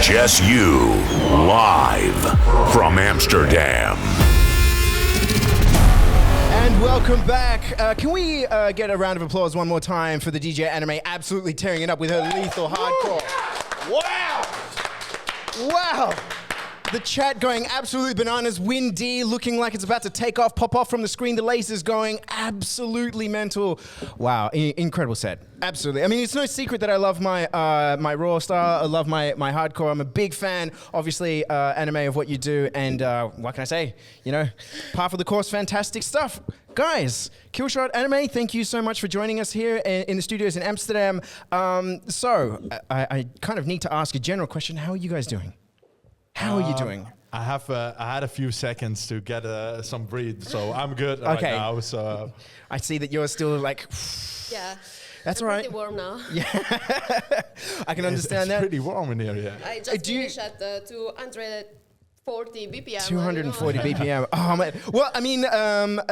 HSU, live from Amsterdam. And welcome back. Can we get a round of applause one more time for the DJ AniMe absolutely tearing it up with her lethal hardcore? Wow! Wow! The chat going absolutely bananas. Windy, looking like it's about to take off, pop off from the screen. The lasers going absolutely mental. Wow, incredible set. Absolutely. I mean, it's no secret that I love my my raw style. I love my hardcore. I'm a big fan, obviously, AniMe, of what you do. And what can I say? You know, par for the course, fantastic stuff. Guys, Killshot, AniMe, thank you so much for joining us here in the studios in Amsterdam. So I kind of need to ask a general question. How are you guys doing? How are you doing? I had a few seconds to get some breathe, so I'm good right now. So I see that you're still like. Yeah. That's I'm all right. pretty warm now. Yeah, I can understand that. It's pretty warm in here, yeah. I just finished at 240 BPM. 240 BPM. Oh man. Well, I mean, a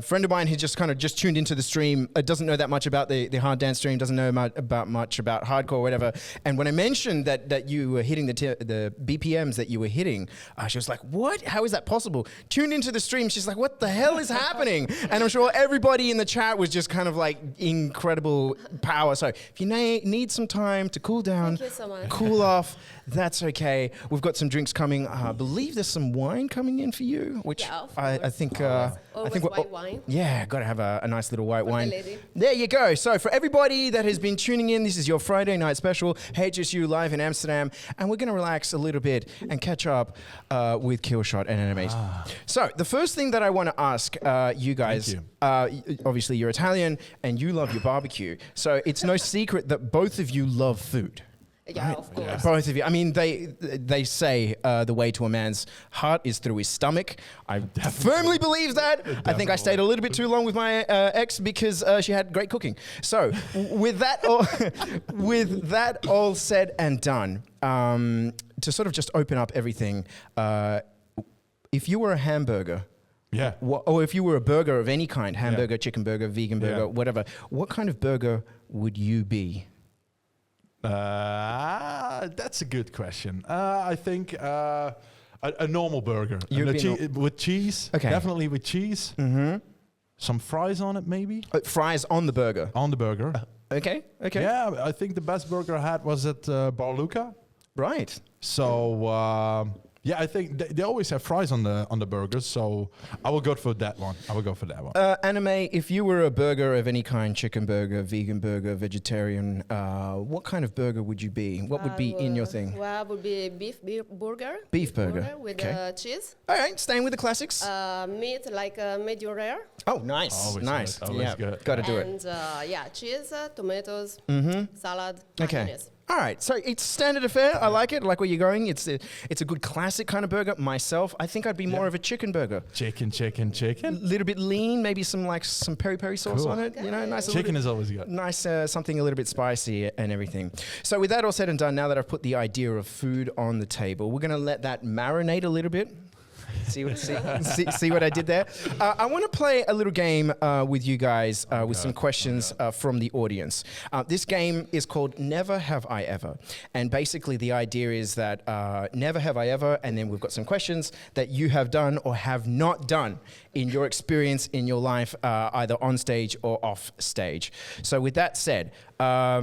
friend of mine who just tuned into the stream doesn't know that much about the hard dance stream, doesn't know much about hardcore or whatever. And when I mentioned that you were hitting the BPMs that you were hitting, she was like, "What? How is that possible?" Tuned into the stream, she's like, "What the hell is happening?" And I'm sure everybody in the chat was just kind of like incredible power. So if you need some time to cool down, Thank you so much. cool off, that's okay. We've got some drinks coming. I believe there's some wine coming in for you, which Yeah, of I think. Always white wine. Yeah, got to have a nice little white wine. the lady. There you go. So for everybody that has been tuning in, this is your Friday night special, HSU live in Amsterdam, and we're going to relax a little bit and catch up with Killshot and AniMe. So the first thing that I want to ask you guys, obviously you're Italian and you love your barbecue, so it's no secret that both of you love food. Yeah, Right? of course. Yeah. Both of you. I mean, they say the way to a man's heart is through his stomach. I firmly believe that. I think I stayed a little bit too long with my ex because she had great cooking. So with that all said and done, to sort of just open up everything, if you were a hamburger, Yeah. or if you were a burger of any kind, hamburger, chicken burger, vegan burger, whatever, what kind of burger would you be? That's a good question. I think a normal burger. You'd And be with cheese. Okay. Definitely with cheese. Mm-hmm. Some fries on it, maybe. Fries on the burger. On the burger. Okay. Yeah, I think the best burger I had was at Bar Luca. Right. So yeah, I think they always have fries on the burgers. So I will go for that one. AniMe, if you were a burger of any kind, chicken burger, vegan burger, vegetarian, what kind of burger would you be? What would be in your thing? Well, would be beef burger. Beef burger. With cheese. All right, staying with the classics. Meat like medium rare. Oh, nice. Always nice. good, always good. Got to do it. And cheese, tomatoes, salad, Okay. mayonnaise. All right, so it's standard affair. I like it. I like where you're going. It's a good classic kind of burger. Myself, I think I'd be more of a chicken burger. Chicken. A little bit lean, maybe some peri sauce Cool. on it. You know, nice. Chicken is always good. Nice, something a little bit spicy and everything. So with that all said and done, now that I've put the idea of food on the table, we're going to let that marinate a little bit. See what I did there? I want to play a little game with you guys with some questions from the audience. This game is called Never Have I Ever. And basically the idea is that never have I ever, and then we've got some questions that you have done or have not done in your experience in your life, either on stage or off stage. So with that said, I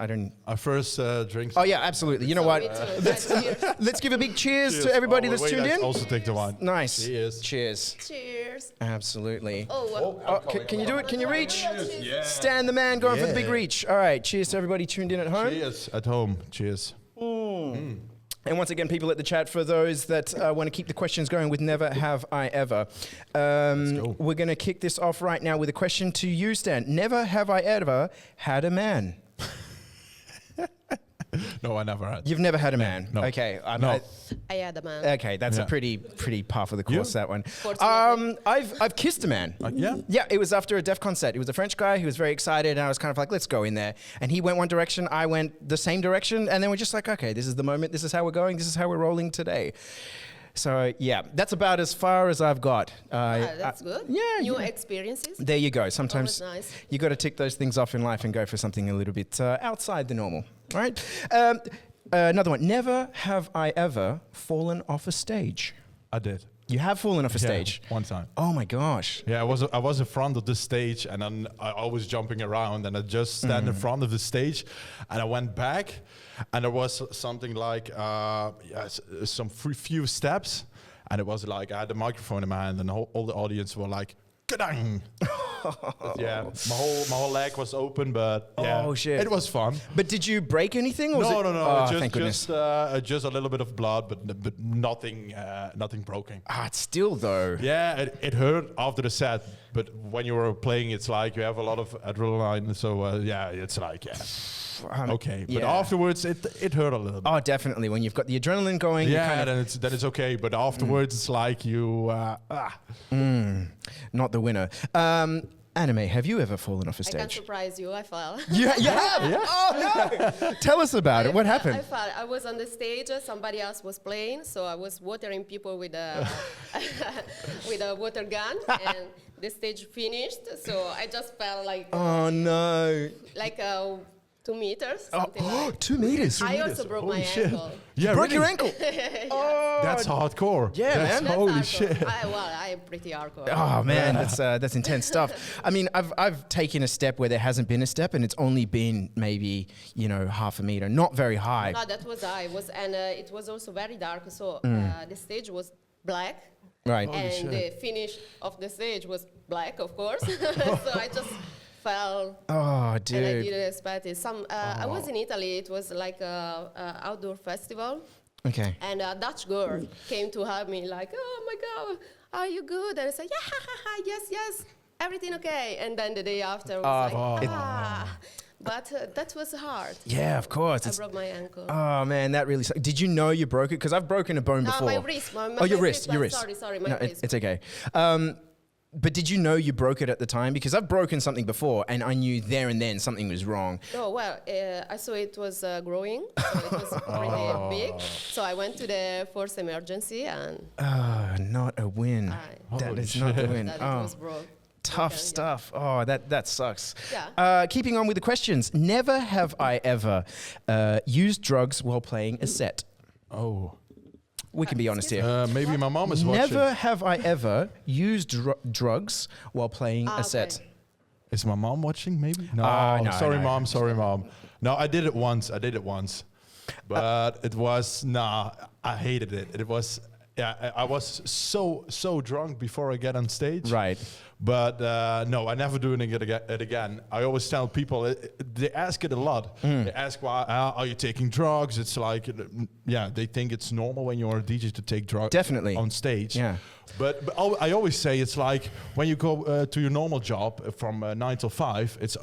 don't... Our first drinks. Oh yeah, absolutely. You know what? Let's give a big cheers to everybody that's tuned in. Also take the wine. Nice. Cheers. Cheers. Absolutely. Oh, Can you do it? Can you reach? Yeah. Stan the man going for the big reach. All right. Cheers to everybody tuned in at home. Cheers at home. Cheers. And once again, people at the chat, for those that want to keep the questions going with Never Have I Ever, we're going to kick this off right now with a question to you, Stan. Never have I ever had a man? No, I never had. You've never had a man? No. Okay. No. I had a man. Okay, that's a pretty par for the course, that one. Fortunately. I've kissed a man. Yeah? Yeah, it was after a Def concert. It was a French guy who was very excited, and I was kind of like, let's go in there. And he went one direction, I went the same direction, and then we're just like, okay, this is the moment, this is how we're going, this is how we're rolling today. So yeah, that's about as far as I've got. That's good. Yeah. New experiences. There you go. Sometimes Always nice. you got to tick those things off in life and go for something a little bit outside the normal. Right. Another one. Never have I ever fallen off a stage. I did. You have fallen off a Yeah, stage? one time. Oh my gosh. Yeah, I was in front of the stage, and then I was jumping around, and I just stand in front of the stage, and I went back, and there was something like some few steps, and it was like I had the microphone in my hand, and all the audience were like, "Kadang!" Yeah, my whole leg was open, but yeah, Oh, shit. it was fun. But did you break anything? Or was No, it- no, no. Oh, just, thank goodness. just a little bit of blood, but nothing, nothing broken. It's still though. Yeah, it hurt after the set, but when you were playing, it's like you have a lot of adrenaline. So yeah, it's like okay. But yeah. afterwards, it hurt a little bit. Oh, definitely. When you've got the adrenaline going, you Yeah, kind of then it's okay. But afterwards, it's like you. not the winner. Anime, have you ever fallen off a I can stage? surprise you. I fell. You have? Oh no! Tell us about it. What happened? I fell. I was on the stage. Somebody else was playing, so I was watering people with a with a water gun, and the stage finished. So I just fell like Oh no! 2 meters. Something like. 2 meters. I also broke my ankle. Yeah, Broke your really? ankle. Oh, That's hardcore. Yeah, That's man. Holy hardcore. shit. I'm pretty hardcore. Oh man, that's intense stuff. I mean, I've taken a step where there hasn't been a step, and it's only been maybe half a meter, not very high. No, that was it was also very dark. So the stage was black. Right. And the finish of the stage was black, of course. So I just fell. Oh, And I dude. didn't expect it. I was in Italy. It was like a outdoor festival. Okay. And a Dutch girl came to hug me like, "Oh my God, are you good?" And I said, "Yeah, yes, everything okay." And then the day after, was but that was hard. Yeah, of course. I broke my ankle. Oh man, that really sucks. Did you know you broke it? Because I've broken a bone No, before. my wrist. Your my wrist. Your wrist. Sorry, my No, wrist. it's okay. But did you know you broke it at the time? Because I've broken something before, and I knew there and then something was wrong. Oh, well, I saw it was growing, so it was pretty big. So I went to the first emergency, and Not a win. That is not a win. that it Oh, was broke. tough Okay, yeah. stuff. Oh, that sucks. Yeah. Keeping on with the questions. Never have I ever used drugs while playing a set. Oh. We can be honest here. Maybe my mom is watching. Never have I ever used drugs while playing a set. Okay. Is my mom watching? Maybe. No. No, Sorry, no. mom. Sorry, mom. No, I did it once. But it was I hated it. It was. Yeah, I was so drunk before I get on stage. Right. But no, I never do it again. I always tell people, they ask it a lot. They ask, why are you taking drugs? It's like, they think it's normal when you're a DJ to take drugs. Definitely. On stage. Yeah. But I always say it's like when you go to your normal job from 9 till 5, it's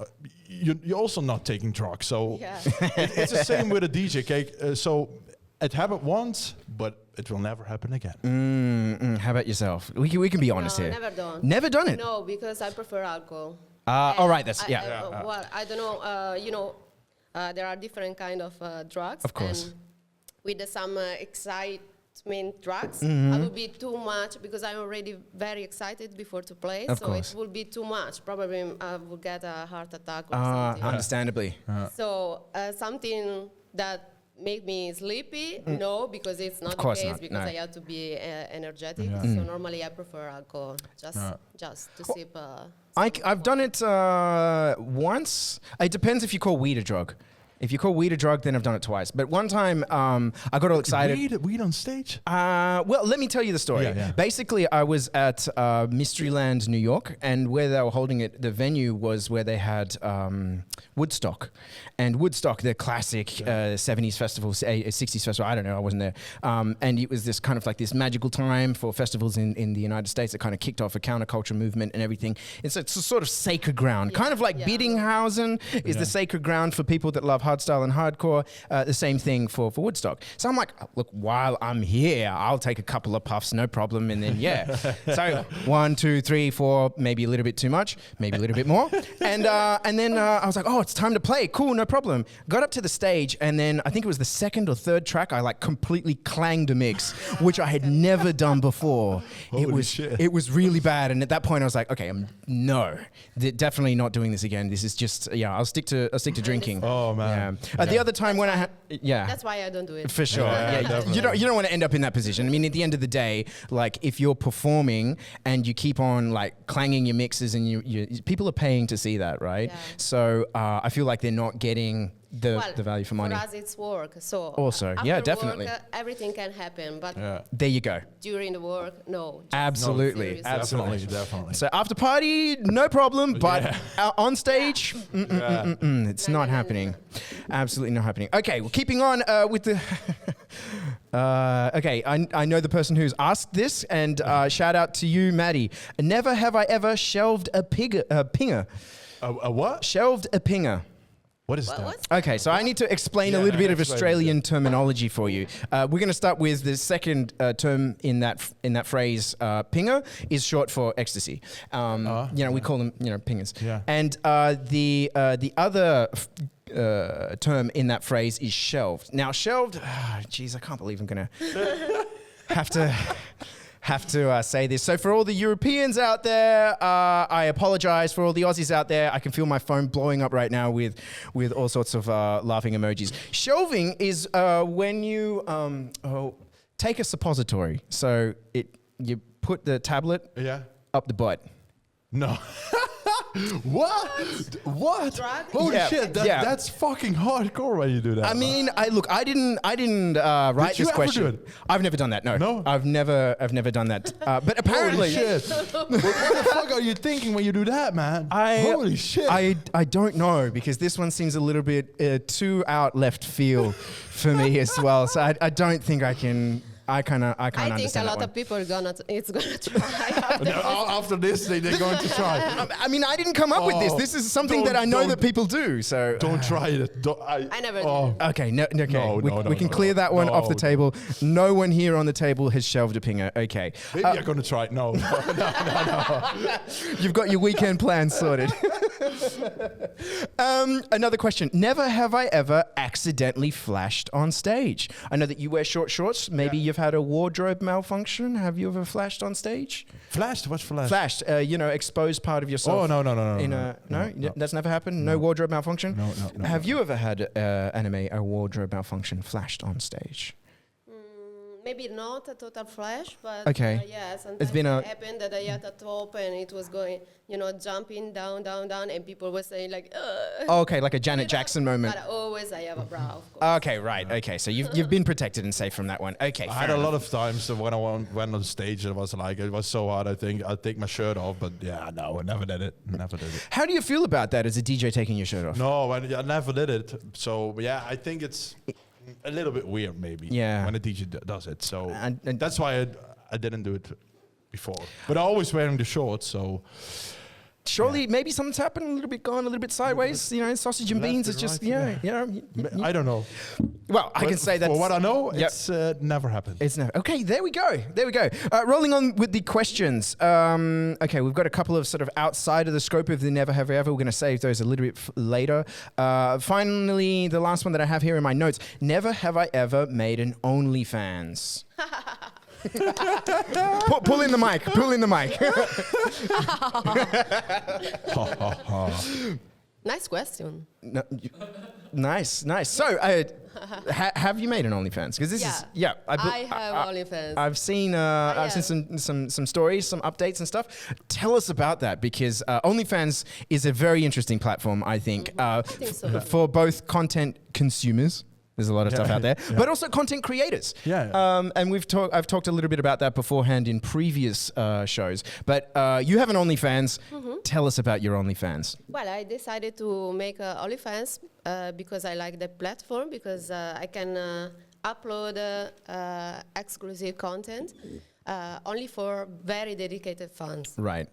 you're also not taking drugs. So Yeah. it's the same with a DJ cake. So it happened once, but it will never happen again. How about yourself? We can be honest No, here. never done. Never done it? No, because I prefer alcohol. All right, that's, I- yeah. well, I don't know. There are different kind of drugs. Of course. And with some excitement drugs, Mm-hmm. I will be too much because I'm already very excited before to play. Of so course. it will be too much. Probably I will get a heart attack or something. Understandably. So something that make me sleepy, no, because it's not the course case, not, because no. I have to be energetic. Yeah. So normally I prefer alcohol, just to sip. I've done it once. It depends if you call weed a drug. If you call weed a drug, then I've done it twice. But one time, I got all excited. Weed on stage? Well, let me tell you the story. Yeah. Basically, I was at Mysteryland, New York, and where they were holding it, the venue was where they had Woodstock. And Woodstock, the classic 70s festival, 60s festival, I don't know, I wasn't there. And it was this kind of like this magical time for festivals in the United States that kind of kicked off a counterculture movement and everything. It's a sort of sacred ground, kind of like Biddinghausen is the sacred ground for people that love hardstyle and hardcore, the same thing for Woodstock. So I'm like, look, while I'm here, I'll take a couple of puffs, no problem. And then, so 1, 2, 3, 4, maybe a little bit too much, maybe a little bit more. And then I was like, oh, it's time to play. Cool, no problem. Got up to the stage, and then I think it was the second or third track, I like completely clanged a mix, which I had never done before. Holy shit. It was really bad. And at that point I was like, okay, definitely not doing this again. This is just, I'll stick to drinking. Oh, man. The other time when I had, That's why I don't do it. for sure. Yeah, You don't want to end up in that position. I mean, at the end of the day, like if you're performing and you keep on like clanging your mixes, and you people are paying to see that, right? Yeah. So I feel like they're not getting the value for money. For us, it's work. So Also, after yeah, definitely. Work, everything can happen, but There you go. during the work, no. just Absolutely. seriously. Absolutely. Definitely. So after party, no problem, but on stage, it's not happening. Absolutely not happening. Okay, well, keeping on with the... okay, I know the person who's asked this, and shout out to you, Maddie. Never have I ever shelved a pinger. A what? Shelved a pinger. What is that? What? Okay, so I need to explain a little bit of Australian terminology for you. We're going to start with the second term in that phrase. Pinger is short for ecstasy. We call them pingers. Yeah. And the other term in that phrase is shelved. Now, shelved. Geez, I can't believe I'm going to have to say this. So for all the Europeans out there, I apologize. For all the Aussies out there, I can feel my phone blowing up right now with all sorts of laughing emojis. Shelving is when you take a suppository. So you put the tablet up the butt. No. What? Drug? Holy Yeah. shit! Yeah. That's fucking hardcore when you do that. I mean, I didn't write Did you this ever question. do it? I've never done that. No, No? I've never done that. But apparently, Holy shit! what the fuck are you thinking when you do that, man? Holy shit! I don't know, because this one seems a little bit too out left field for me as well. So I don't think I can. I kind of I think understand a lot that of people gonna try. After this, they're going to try. I mean, I didn't come up with this. This is something that I know that people do. So Don't try it. I never did. Okay, okay. No, we can no, clear that one off the no. table. No one here on the table has shelved a pinger. Okay. Maybe I'm going to try it. No. You've got your weekend plans sorted. Another question. Never have I ever accidentally flashed on stage. I know that you wear short shorts. Maybe you've had a wardrobe malfunction. Have you ever flashed on stage? Flashed? What's flashed? Flashed, exposed part of yourself. Oh, no. No, that's never happened? No wardrobe malfunction? No. Have you ever had, Anime, a wardrobe malfunction flashed on stage? Maybe not a total flash, but Okay. sometimes It's been it happened that I had a top and it was going, jumping down, and people were saying like, ugh. Oh, okay, like a Janet Jackson moment. But always I have a bra, of course. Okay, right. Okay, so you've been protected and safe from that one. Okay, I had a lot of times when I went on stage, it was so hard. I think I'd take my shirt off, but no, I never did it. How do you feel about that as a DJ taking your shirt off? No, I never did it. So I think it's a little bit weird, maybe. Yeah. When a DJ does it, so And that's why I didn't do it before. But I'm always wearing the shorts, so. Surely, maybe something's happened, a little bit gone, a little bit sideways. Sausage and Left beans. and It's just, right, I don't know. Well, I can say that. For what I know, Yep. it's never happened. It's never. Okay, there we go. Rolling on with the questions. Okay, we've got a couple of sort of outside of the scope of the never have ever. We're going to save those a little bit later. Finally, the last one that I have here in my notes. Never have I ever made an OnlyFans. Pull in the mic. Pull in the mic. Nice question. No, nice. So, have you made an OnlyFans? Because this is I have OnlyFans. I've seen some stories, some updates and stuff. Tell us about that, because OnlyFans is a very interesting platform, I think, think so. for both content consumers. There's a lot of stuff out there, but also content creators. And I've talked a little bit about that beforehand in previous shows. But you have an OnlyFans. Tell us about your OnlyFans. Well, I decided to make OnlyFans because I like the platform, because I can upload exclusive content only for very dedicated fans. Right.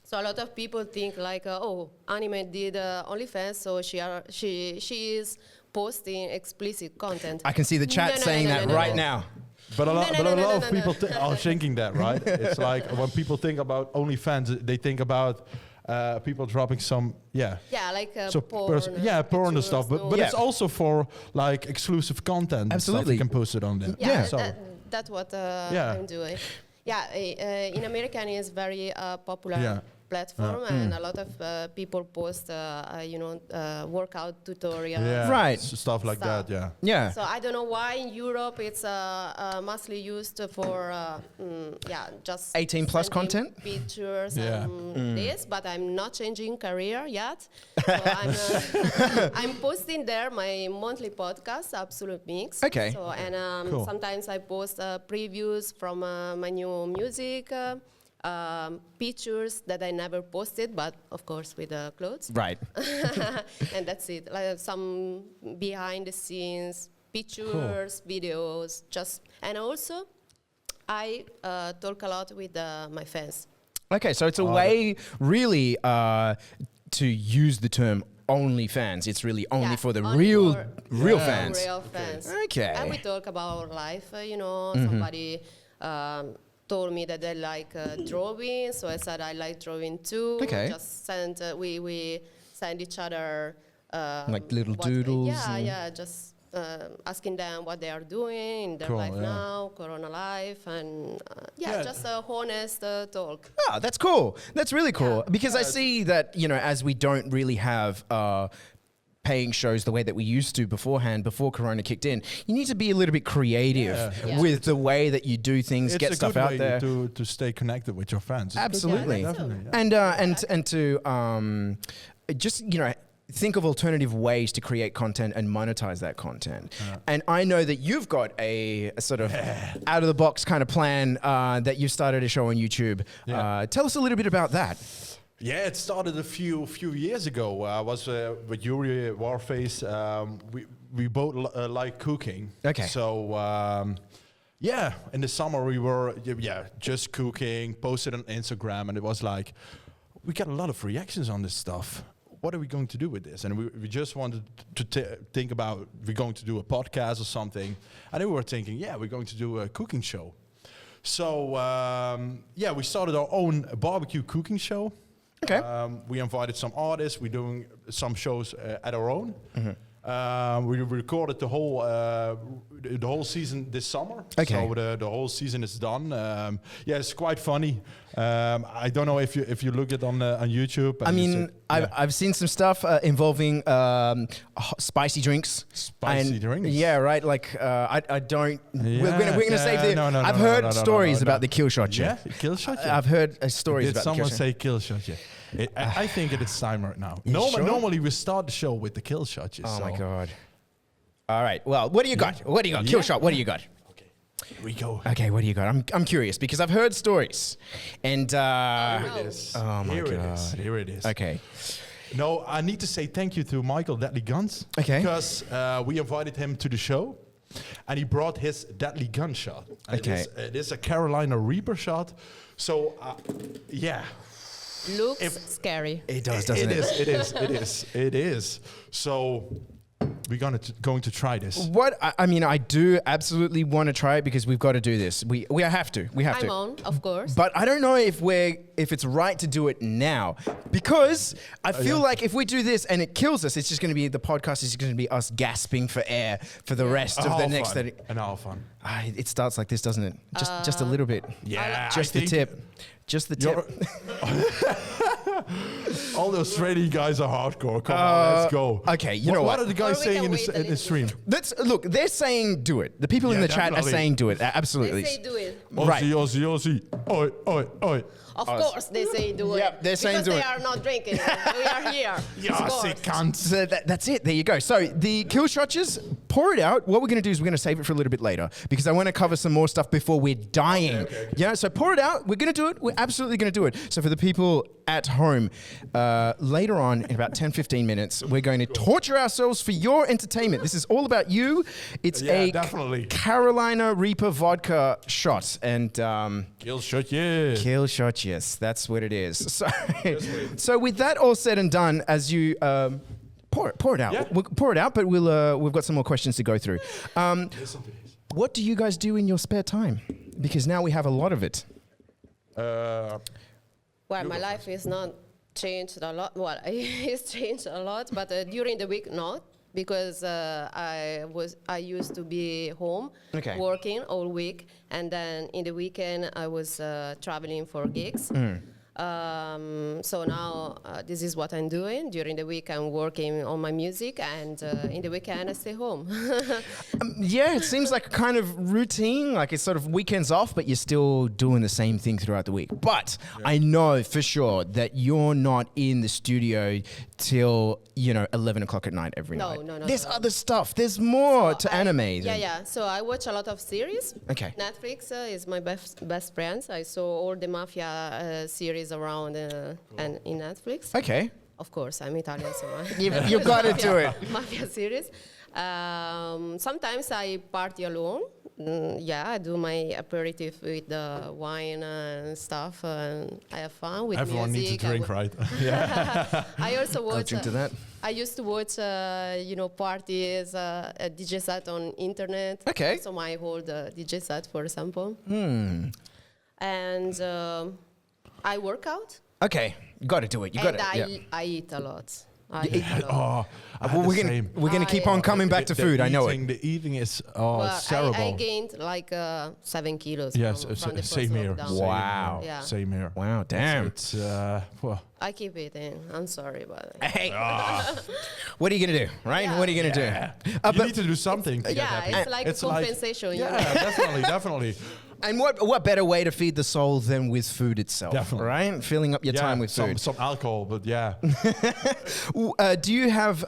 So a lot of people think like, AniMe did OnlyFans, so she is posting explicit content. I can see the chat saying that right now. But a lot of people are thinking that, right? It's like when people think about OnlyFans, they think about people dropping some, like porn and stuff. But it's also for like exclusive content. Absolutely, and stuff. You can post it on there. That's what I'm doing. In American is very popular. platform, and a lot of people post, workout tutorials. Yeah, Right. stuff like that. Yeah. Yeah. So I don't know why in Europe it's mostly used for just 18 plus sending content? pictures Yeah. and this, but I'm not changing career yet. So I'm posting there my monthly podcast, Absolute Mix. Okay. So and Cool. sometimes I post previews from my new music. Pictures that I never posted, but of course with clothes. Right. And that's it. Like some behind the scenes pictures, videos, and also I talk a lot with my fans. Okay, so it's a way really to use the term OnlyFans. It's really only for the real fans. Real fans. Okay. And we talk about our life. Mm-hmm. Somebody told me that they like drawing, so I said I like drawing too. Okay. Just send we send each other like little doodles. Just asking them what they are doing in their life now, Corona life, and just a honest talk. Oh, that's cool. That's really cool. Because I see that, as we don't really have paying shows the way that we used to beforehand, before Corona kicked in, you need to be a little bit creative with the way that you do things, get stuff out there. It's a good way to stay connected with your fans. Absolutely. Definitely. And to just, think of alternative ways to create content and monetize that content. And I know that you've got a sort of out of the box kind of plan that you've started a show on YouTube. Tell us a little bit about that. Yeah, it started a few years ago. I was with Yuri Warface. We both like cooking. Okay. So in the summer we were just cooking, posted on Instagram, and it was like we got a lot of reactions on this stuff. What are we going to do with this? And we just wanted to think about we're going to do a podcast or something, and then we were thinking, we're going to do a cooking show. So we started our own barbecue cooking show. Okay. We invited some artists. We're doing some shows at our own. We recorded the whole season this summer. Okay. So the whole season is done. It's quite funny. I don't know if you look it on YouTube. I mean, I've seen some stuff involving spicy drinks. Spicy drinks? Yeah, right. Like I don't. We're gonna save the. I've heard stories about the Killshot. Yeah, Killshot. I've heard stories Did about. someone the say Killshot? Yeah. I think it is time right now. Sure? Normally we start the show with the Killshot. Oh my god. All right. Well, what do you got? What do you got? Killshot. What do you got? Here we go. Okay, what do you got? I'm curious because I've heard stories, and Here it is. oh my god. Here it is. Okay. No, I need to say thank you to Michael Deadly Guns. Okay. Because we invited him to the show, and he brought his Deadly Gun shot. And Okay. It is a Carolina Reaper shot. So, Looks scary. It does, doesn't it? It is. So we're going to try this. What I mean, I do absolutely want to try it because we've got to do this. We have to. We have I'm to. on, of course. But I don't know if it's right to do it now because I feel like if we do this and it kills us, it's just going to be the podcast is going to be us gasping for air for the rest of the next. And all fun. It starts like this, doesn't it? Just a little bit. Yeah, Just the tip. Just the tip. All those Australian guys are hardcore. Come on, let's go. Okay, you know what what? are the guys Or we saying can in wait a the little stream? Look, they're saying do it. The people in the chat are definitely. saying do it. Absolutely. They say do it. Right. Aussie. Oi, oi, oi. Of course, they say do it. Yep, they're saying because do they it. are not drinking. We are here. Yeah, Of course. sick cunts. So that's it. There you go. So the Killshotches, pour it out. What we're going to do is we're going to save it for a little bit later because I want to cover some more stuff before we're dying. Okay. Yeah. So pour it out. We're going to do it. We're absolutely going to do it. So for the people at home, later on in about 10, 15 minutes, we're going to torture ourselves for your entertainment. This is all about you. It's definitely. Carolina Reaper vodka shot and Killshot, yeah. Killshot, yes, that's what it is. So with that all said and done, as you pour it out, Yeah. we'll pour it out, but we've got some more questions to go through. Listen to this. What do you guys do in your spare time? Because now we have a lot of it. Well, my life is not changed a lot. Well, it's changed a lot, but during the week, not. Because I used to be home working all week, and then in the weekend I was traveling for gigs. So now this is what I'm doing. During the week, I'm working on my music, and in the weekend, I stay home. Yeah, it seems like a kind of routine, like it's sort of weekends off, but you're still doing the same thing throughout the week. But I know for sure that you're not in the studio till, 11 o'clock at night every night. No. There's other stuff. There's more to anime. Yeah. So I watch a lot of series. Okay. Netflix is my best friend. I saw all the mafia series around and in Netflix. Okay. Of course, I'm Italian, so You've got to do it. Mafia series. Sometimes I party alone. I do my aperitif with the wine and stuff, and I have fun with Everyone music. needs a drink, right? Yeah. I also watch. drink to that. I used to watch, parties, a DJ set on internet. Okay. So my old DJ set, for example. And I work out. Okay, you got to do it. You got to. I eat a lot. We're gonna keep on coming back to food. I know it. The eating is terrible. terrible. I gained like 7 kilos. Yes, from the same first here. lockdown. Wow. Yeah. Same here. Wow, damn. It's I keep eating. I'm sorry, but Hey, what are you gonna do, right? Yeah. What are you gonna do? you But need to do something. to get happy. it's like It's compensation. Yeah, definitely. and what better way to feed the soul than with food itself, Definitely. right? Filling up your time with food. Some alcohol, but yeah. Do you have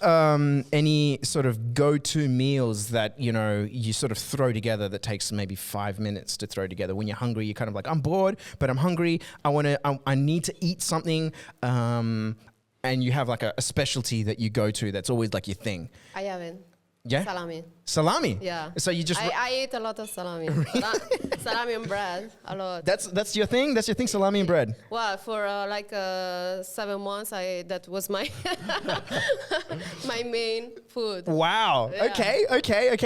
any sort of go-to meals that you sort of throw together that takes maybe 5 minutes to throw together when you're hungry? You're kind of like, I'm bored, but I'm hungry. I need to eat something. And you have like a specialty that you go to that's always like your thing. I haven't. Yeah? Salami? Yeah. So you just... I eat a lot of salami. Salami and bread, a lot. That's your thing? That's your thing, salami and bread? Well, for 7 months, that was my my main food. Wow. Yeah. Okay.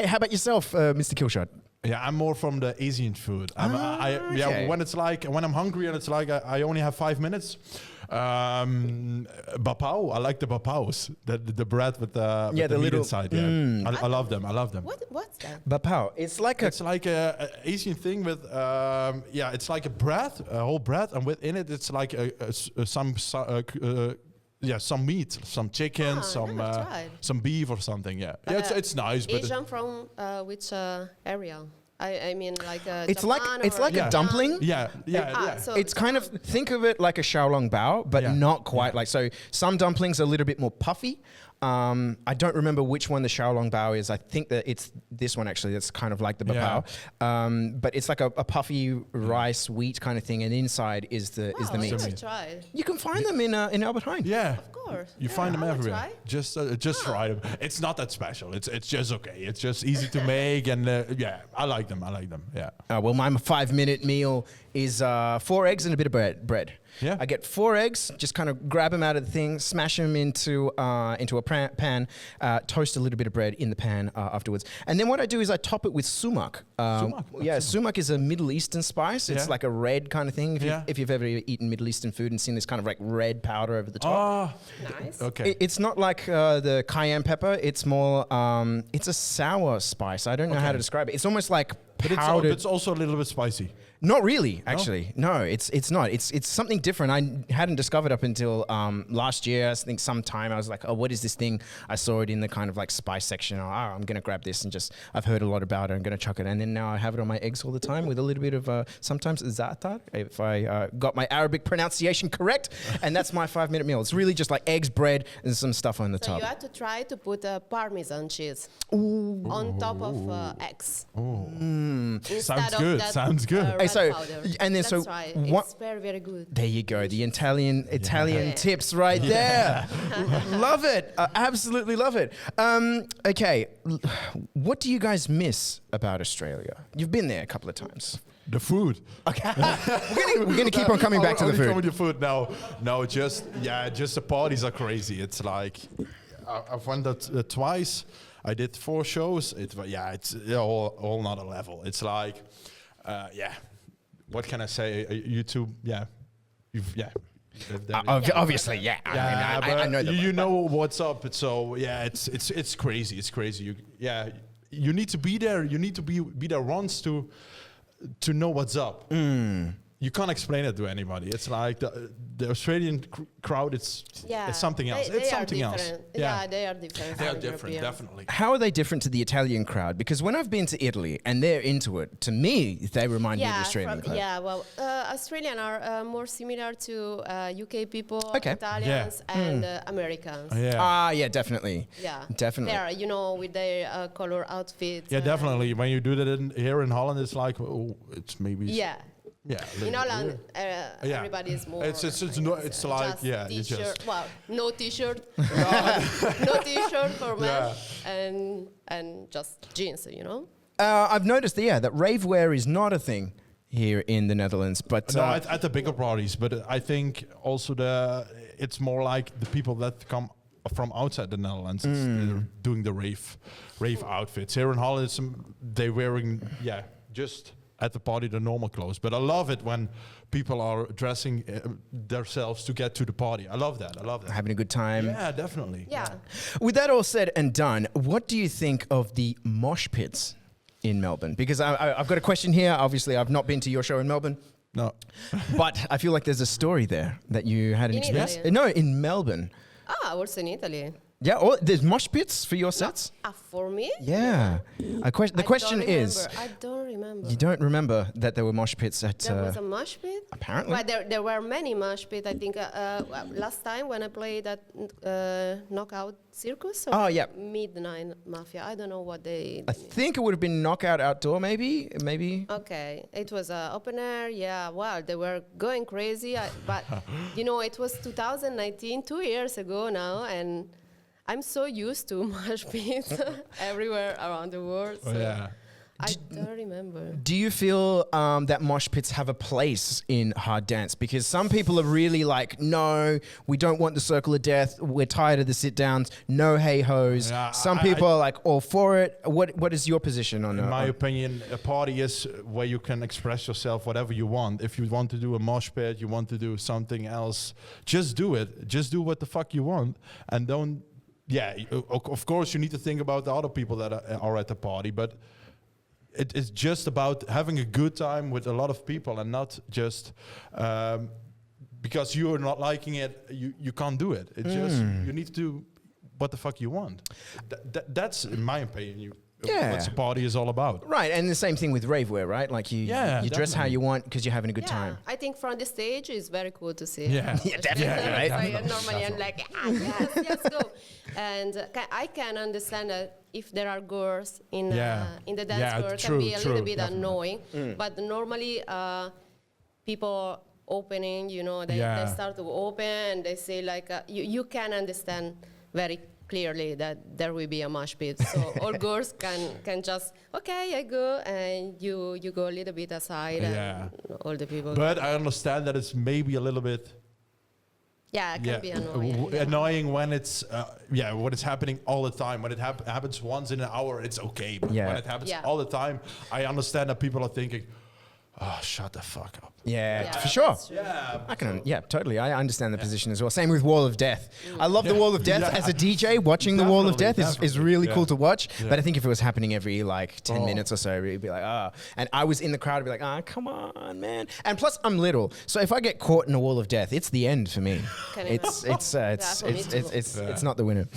How about yourself, Mr. Killshot? Yeah, I'm more from the Asian food. Okay. When I'm hungry and it's like I only have 5 minutes. Bapao, I like the bapaos, the bread with the meat little inside. Yeah, I love them. What's that? Bapao. It's like a Asian thing with it's like a bread, a whole bread, and within it it's like some meat, some chicken, some beef or something. Yeah, it's nice. But Asian from which area? I mean, like it's Japan like a dumpling. Yeah. So It's kind of, think of it like a xiaolong bao, but not quite like, so some dumplings are a little bit more puffy. I don't remember which one the xiaolong bao is. I think that it's this one actually. That's kind of like the bapao, but it's like a puffy rice wheat kind of thing, and inside is the meat. I should try. You can find them in Albert Heijn. Yeah, Of course. you find them I will everywhere. try. Just try them. It's not that special. It's just okay. It's just easy to make, and I like them. Yeah. Well, my 5-minute meal is 4 eggs and a bit of bread. Yeah. I get 4 eggs, just kind of grab them out of the thing, smash them into a pan, toast a little bit of bread in the pan afterwards. And then what I do is I top it with sumac. Sumac is a Middle Eastern spice. It's like a red kind of thing. If you've ever eaten Middle Eastern food and seen this kind of like red powder over the top. Nice. Okay. It's not like the cayenne pepper. It's more, it's a sour spice. I don't know how to describe it. It's almost like powdered. It's also a little bit spicy. Not really, actually. No, it's not. It's something different. I hadn't discovered up until last year. I think sometime I was like, oh, what is this thing? I saw it in the kind of like spice section. I'm going to grab this and I've heard a lot about it. I'm going to chuck it. And then now I have it on my eggs all the time with a little bit of sometimes za'atar, if I got my Arabic pronunciation correct. And that's my 5-minute meal. It's really just like eggs, bread, and some stuff on the So top. you have to try to put Parmesan cheese on top of eggs. Sounds good. So, and then That's right. It's very, very good. There you go. The Italian tips right there. Love it. Absolutely love it. Okay. What do you guys miss about Australia? You've been there a couple of times. The food. Okay. we're gonna keep on coming back to the food. With your food now. No, just the parties are crazy. It's like I've went that twice. I did 4 shows. It's all not a level. It's like what can I say? YouTube, Obviously, yeah. I know that. You know what's up. So it's crazy. It's crazy. You need to be there. You need to be there once to know what's up. you can't explain it to anybody. It's like the Australian crowd. It's something else. It's something else. Yeah, they are different. They are different, definitely. How are they different to the Italian crowd? Because when I've been to Italy and they're into it, to me they remind me of the Australian crowd. Australian are more similar to UK people, Okay. Italians, and Americans. Yeah, definitely. Yeah, definitely. They are, you know, with their color outfits. Yeah, definitely. When you do that here in Holland, it's like it's maybe. Yeah. Yeah, in Holland, everybody is more. It's like t-shirt. Well, no t-shirt, no t-shirt for men, and just jeans. You know. I've noticed that rave wear is not a thing here in the Netherlands, but no, at the bigger parties. But I think also it's more like the people that come from outside the Netherlands doing the rave outfits. Here in Holland, they're wearing just at the party the normal clothes. But I love it when people are dressing themselves to get to the party. I love that. Having a good time. Yeah, definitely. Yeah. With that all said and done, what do you think of the mosh pits in Melbourne? Because I've got a question here. Obviously, I've not been to your show in Melbourne. No. But I feel like there's a story there that you had an experience. Italy? No, in Melbourne. Also in Italy. Yeah, there's mosh pits for your sets? For me? Yeah. The question is... I don't remember. You don't remember that there were mosh pits at... There was a mosh pit? Apparently. But there were many mosh pits. I think last time when I played at Knockout Circus or Midnight Mafia, I don't know what they... I think it would have been Knockout Outdoor, maybe. Okay. It was open air. Yeah, wow, they were going crazy. But, you know, it was 2019, 2 years ago now, and... I'm so used to mosh pits everywhere around the world. So I don't remember. Do you feel that mosh pits have a place in hard dance? Because some people are really like, no, we don't want the circle of death. We're tired of the sit downs. No hey-hos. Yeah, some people are like all for it. What is your position on that? In my opinion, a party is where you can express yourself whatever you want. If you want to do a mosh pit, you want to do something else, just do it. Just do what the fuck you want. And don't... Yeah, of course you need to think about the other people that are at the party, but it's just about having a good time with a lot of people and not just because you are not liking it, you can't do it. It's just you need to do what the fuck you want. That's, in my opinion, what the party is all about. Right, and the same thing with rave wear, right? Like you dress how you want because you're having a good time. I think from the stage is very cool to see. Yeah, definitely. Right? Normally I'm like, yes, go. And I can understand that if there are girls in the dance floor, it can be a little bit annoying. But normally people opening, you know, they start to open and they say like, you can understand very clearly that there will be a mosh pit. So all girls can just, okay, I go, and you go a little bit aside, and all the people. But I understand that it's maybe a little bit... Yeah, it can be annoying. Annoying when it's, when it's happening all the time. When it happens once in an hour, it's okay. But when it happens all the time, I understand that people are thinking, oh, shut the fuck up. Yeah, for sure. Yeah, totally. I understand the position as well. Same with Wall of Death. I love the Wall of Death. As a DJ, watching the Wall of Death is really cool to watch. But I think if it was happening every like 10 minutes or so, it'd be like, And I was in the crowd, I'd be like, come on, man. And plus, I'm little, so if I get caught in a Wall of Death, it's the end for me. It's not the winner.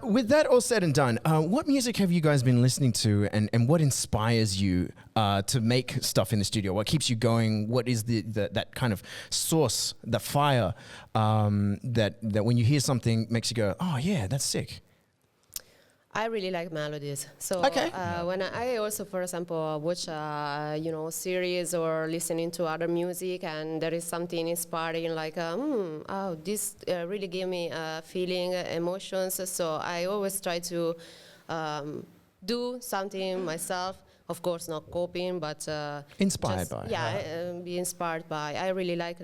With that all said and done, what music have you guys been listening to, and what inspires you to make stuff in the studio? What keeps you going? What is that kind of source, the fire that when you hear something makes you go, oh yeah, that's sick? I really like melodies. So when I also, for example, watch series or listening to other music, and there is something inspiring, like this really gave me feeling, emotions. So I always try to do something myself. Of course, not copying, but inspired by. Be inspired by. I really like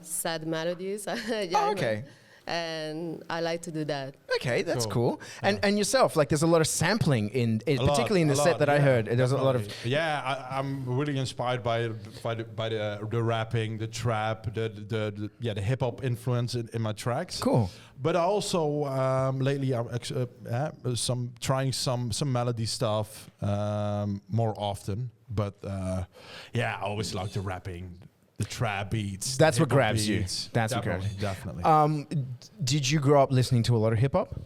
sad melodies. Okay. And I like to do that. Okay, that's cool. And yourself, like, there's a lot of sampling particularly in the set that I heard. There's a lot of. Yeah, I'm really inspired by the rapping, the trap, the hip hop influence in my tracks. Cool. But also lately I'm trying some melody stuff more often. But I always like the rapping. the trap beats. That's the what hip-hop grabs you. beats. That's what definitely, grabs. Definitely. Did you grow up listening to a lot of hip hop?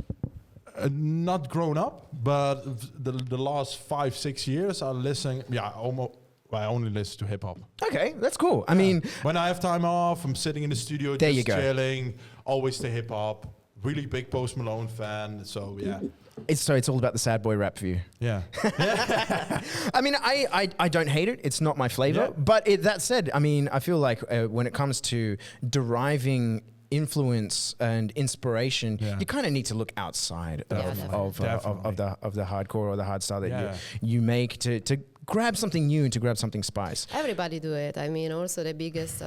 Not grown up, but the last 5-6 years I listen. Yeah, almost. I only listen to hip hop. Okay, that's cool. I mean, when I have time off, I'm sitting in the studio, there just you go. chilling. Always to hip hop. Really big Post Malone fan. So yeah. It's all about the sad boy rap for you. Yeah. I mean, I don't hate it. It's not my flavor. Yeah. But that said, I mean, I feel like when it comes to deriving influence and inspiration, you kind of need to look outside of the hardcore or the hardstyle that you make to grab something new and to grab something spice. Everybody do it. I mean, also the biggest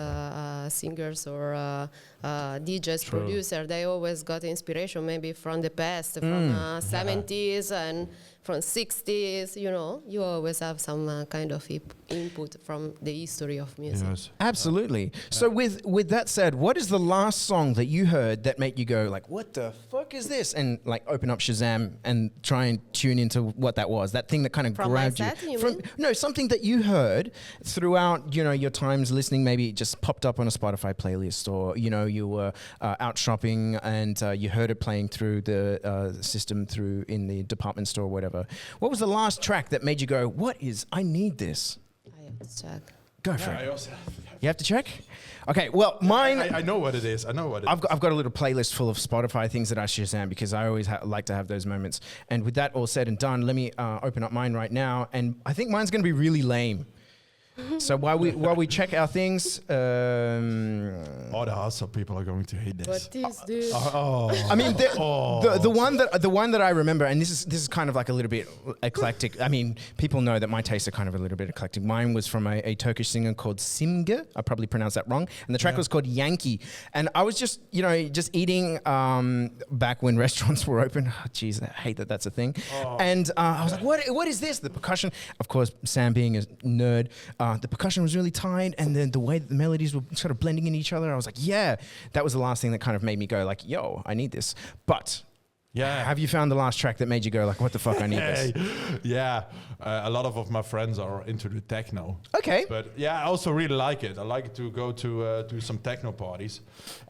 singers or DJs, producer, they always got inspiration maybe from the past, from 70s and from 60s. You know, you always have some kind of input from the history of music. Yes. Absolutely. So with that said, what is the last song that you heard that made you go like, what the fuck is this? And like open up Shazam and try and tune into what that was. That thing that kind of From grabbed my set, you. you mean? No, something that you heard throughout, your times listening, maybe it just popped up on a Spotify playlist, or, you were out shopping and you heard it playing through the system through in the department store or whatever. What was the last track that made you go, I need this? I have to check. Go for I it. also You have to check? Okay, well, mine... I know what it is. I know what it I've is. got a little playlist full of Spotify things that I Shazam because I always like to have those moments. And with that all said and done, let me open up mine right now. And I think mine's going to be really lame. So while we check our things, All the hustle people are going to hate this. What is this? I mean the one that I remember, and this is kind of like a little bit eclectic. I mean, people know that my tastes are kind of a little bit eclectic. Mine was from a Turkish singer called Simge. I probably pronounced that wrong. And the track was called Yankee. And I was just eating back when restaurants were open. Oh, jeez, I hate that that's a thing. And I was like, what is this? The percussion, of course, Sam being a nerd. The percussion was really tight, and then the way that the melodies were sort of blending in each other, I was like, yeah, that was the last thing that kind of made me go like, yo, I need this. But have you found the last track that made you go like, what the fuck, I need this? Yeah, a lot of my friends are into the techno. Okay. But yeah, I also really like it. I like to go to some techno parties,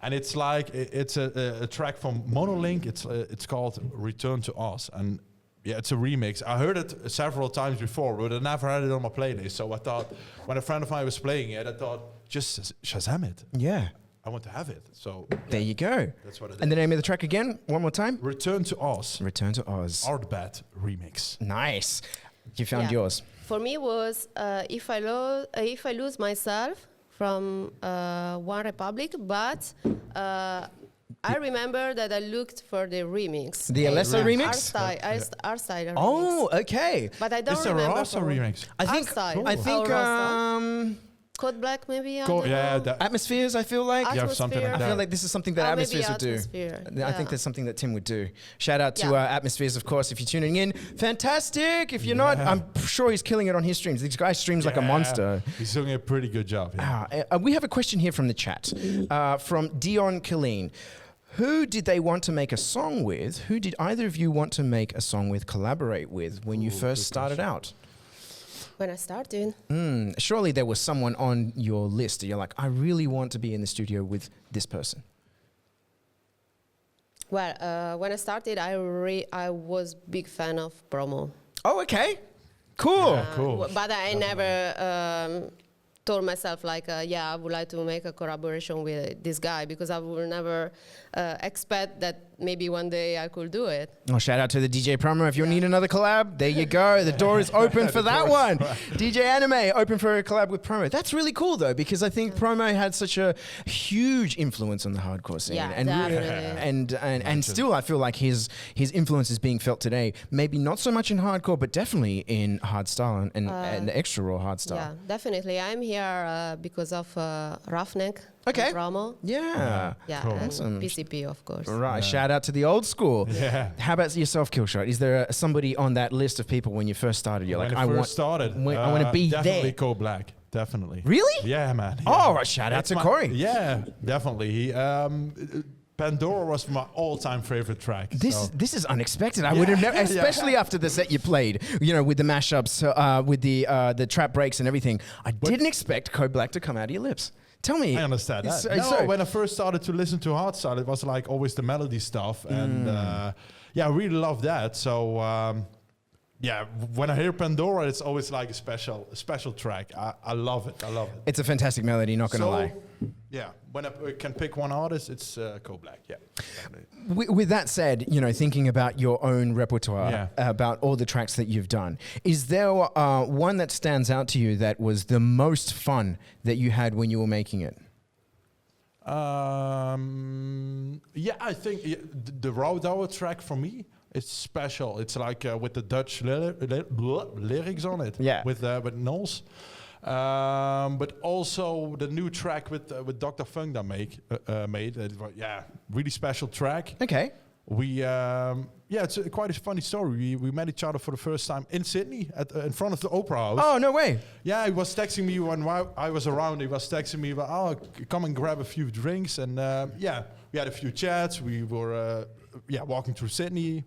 and it's like it's a track from Monolink. It's called "Return to Oz," and yeah, it's a remix. I heard it several times before, but I never had it on my playlist. So I thought, when a friend of mine was playing it, I thought, just Shazam it. Yeah. I want to have it. So there you go. That's what it is. And the name of the track again, one more time? Return to Oz. Return to Oz. Artbat remix. Nice. You found yours. For me was if I lose myself from One Republic, but I remember that I looked for the remix. The Alesso remix? Artstyle remix. Oh, okay. But I don't It's a remember. Rasa remix. I think Code Black maybe. Atmospheres, I feel like. Yeah, something like I that. feel like this is something that Atmospheres would do. I think that's something that Tim would do. Shout out to Atmospheres, of course, if you're tuning in. Fantastic. If you're not, I'm sure he's killing it on his streams. This guy streams like a monster. He's doing a pretty good job. Yeah. We have a question here from the chat from Dion Killeen. Who did they want to make a song with? Who did either of you want to make a song with, collaborate with when you first started out? When I started. Surely there was someone on your list. You're like, I really want to be in the studio with this person. Well, when I started, I was big fan of Promo. Oh, okay. Cool. Cool. But I never told myself like, I would like to make a collaboration with this guy, because I would never expect that maybe one day I could do it. Oh, shout out to the DJ Promo. If you need another collab, there you go. The door is open for that one. DJ AniMe, open for a collab with Promo. That's really cool, though, because I think Promo had such a huge influence on the hardcore scene. Yeah, and still, I feel like his influence is being felt today. Maybe not so much in hardcore, but definitely in hardstyle and the extra raw hardstyle. Yeah, definitely. I'm here because of Roughneck. Okay. Promo. Yeah. Yeah, Cool. and Awesome. PCP, of course. Right. Shout out to the old school. Yeah. How about yourself, Killshot? Is there somebody on that list of people when you first started? You're like, I want to be definitely there. Code Black. Definitely. Really? Yeah, man. Oh, Yeah. shout out It's to my- Corey. Yeah, definitely. He, Pandora was my all-time favorite track. This is unexpected. I would have never, especially after the set you played, with the mashups, with the trap breaks and everything. I didn't expect Code Black to come out of your lips. Tell me. I understand that. When I first started to listen to hardstyle, it was like always the melody stuff, and I really love that. So when I hear Pandora, it's always like a special track. I love it. It's a fantastic melody, not gonna lie. Yeah, when I can pick one artist, it's Black. Yeah. With that said, thinking about your own repertoire, about all the tracks that you've done, is there one that stands out to you that was the most fun that you had when you were making it? I think the Rouwdouwer track for me, it's special. It's like with the Dutch lyrics on it. Yeah. With Knowles. But also the new track with Dr. Funk that made. Really special track. Okay. It's quite a funny story. We met each other for the first time in Sydney in front of the Opera House. Oh, no way. Yeah, he was texting me when I was around. He was texting me, come and grab a few drinks. And we had a few chats. We were walking through Sydney.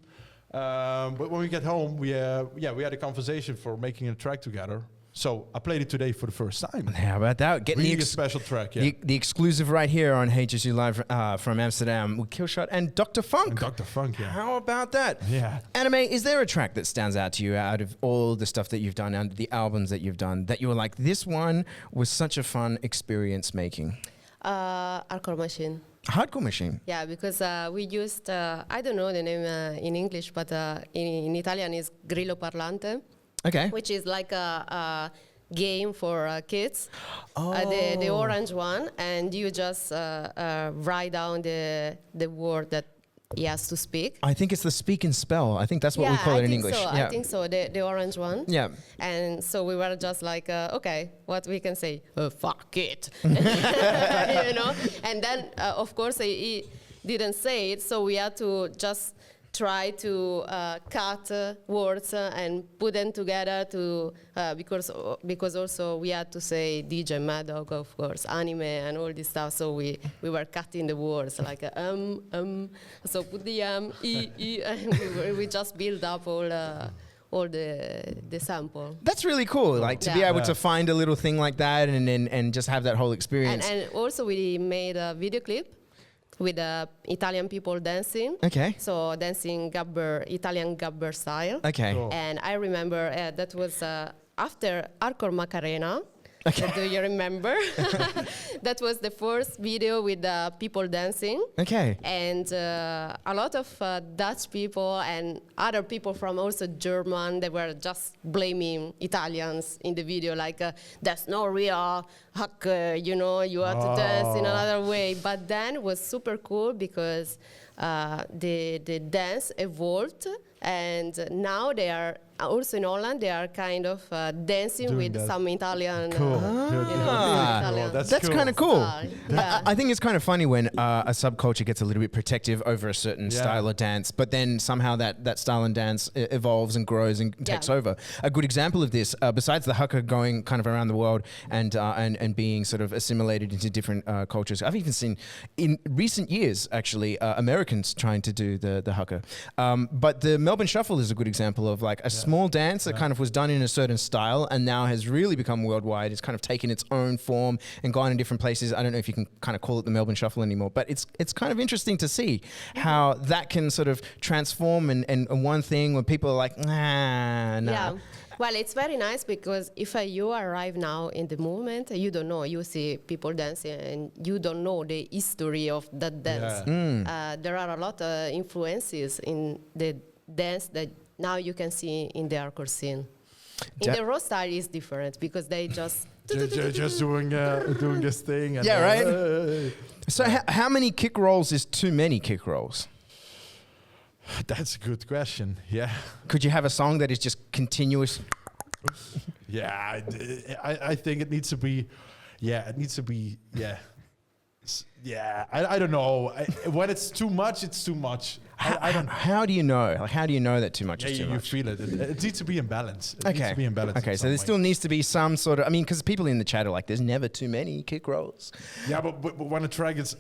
But when we get home, we had a conversation for making a track together. So I played it today for the first time. How about that? Getting really a special track, yeah. The exclusive right here on HSU Live from Amsterdam with Killshot and Dr. Funk. And Dr. Funk, yeah. How about that? Yeah. AniMe, is there a track that stands out to you out of all the stuff that you've done and the albums that you've done that you were like, this one was such a fun experience making? Hardcore Machine. Hardcore Machine? Yeah, because we used, I don't know the name in English, but in Italian is Grillo Parlante. Okay. Which is like a game for kids. Oh. The orange one, and you just write down the word that he has to speak. I think it's the speak and spell. I think that's what we call it in English. I think so, the orange one. Yeah. And so we were just like, okay, what we can say? Fuck it. And then, of course, he didn't say it, so we had to just try to cut words and put them together because also we had to say DJ Mad Dog, of course, anime and all this stuff. So we were cutting the words like so put the e, and we just build up all the sample. That's really cool. Like to be able to find a little thing like that and just have that whole experience. And also we made a video clip with Italian people dancing. Okay. So dancing Italian gabber style. Okay. Cool. And I remember that was after Hardcore Macarena. Okay. Do you remember? That was the first video with people dancing. Okay. And a lot of Dutch people and other people from also German, they were just blaming Italians in the video, like, that's no real hack, you have to dance in another way. But then it was super cool because the dance evolved, and now they are also in Holland. They are kind of dancing doing with some Italian. Cool. Italian. That's kind of cool. Yeah. I think it's kind of funny when a subculture gets a little bit protective over a certain style of dance, but then somehow that style and dance evolves and grows and takes over. A good example of this, besides the haka going kind of around the world and being sort of assimilated into different cultures, I've even seen in recent years actually Americans trying to do the haka. But the Melbourne Shuffle is a good example of like a small dance that kind of was done in a certain style and now has really become worldwide. It's kind of taken its own form and gone in different places. I don't know if you can kind of call it the Melbourne Shuffle anymore, but it's kind of interesting to see how that can sort of transform and one thing when people are like, nah. Yeah. Well, it's very nice because if you arrive now in the movement, you don't know. You see people dancing and you don't know the history of that dance. Yeah. There are a lot of influences in the dance that now you can see in the hardcore scene. In the raw style is different because they just doing this thing. And right? So how many kick rolls is too many kick rolls? That's a good question. Yeah. Could you have a song that is just continuous? Yeah, I think it needs to be. Yeah, it needs to be. Yeah. Yeah, I don't know. When it's too much, it's too much. I don't. How do you know? Like, how do you know that too much is too much? You feel it. It needs to be in balance. It needs to be in balance. Okay, so there still needs to be some sort of. I mean, because people in the chat are like, "There's never too many kick rolls." Yeah, but when a track is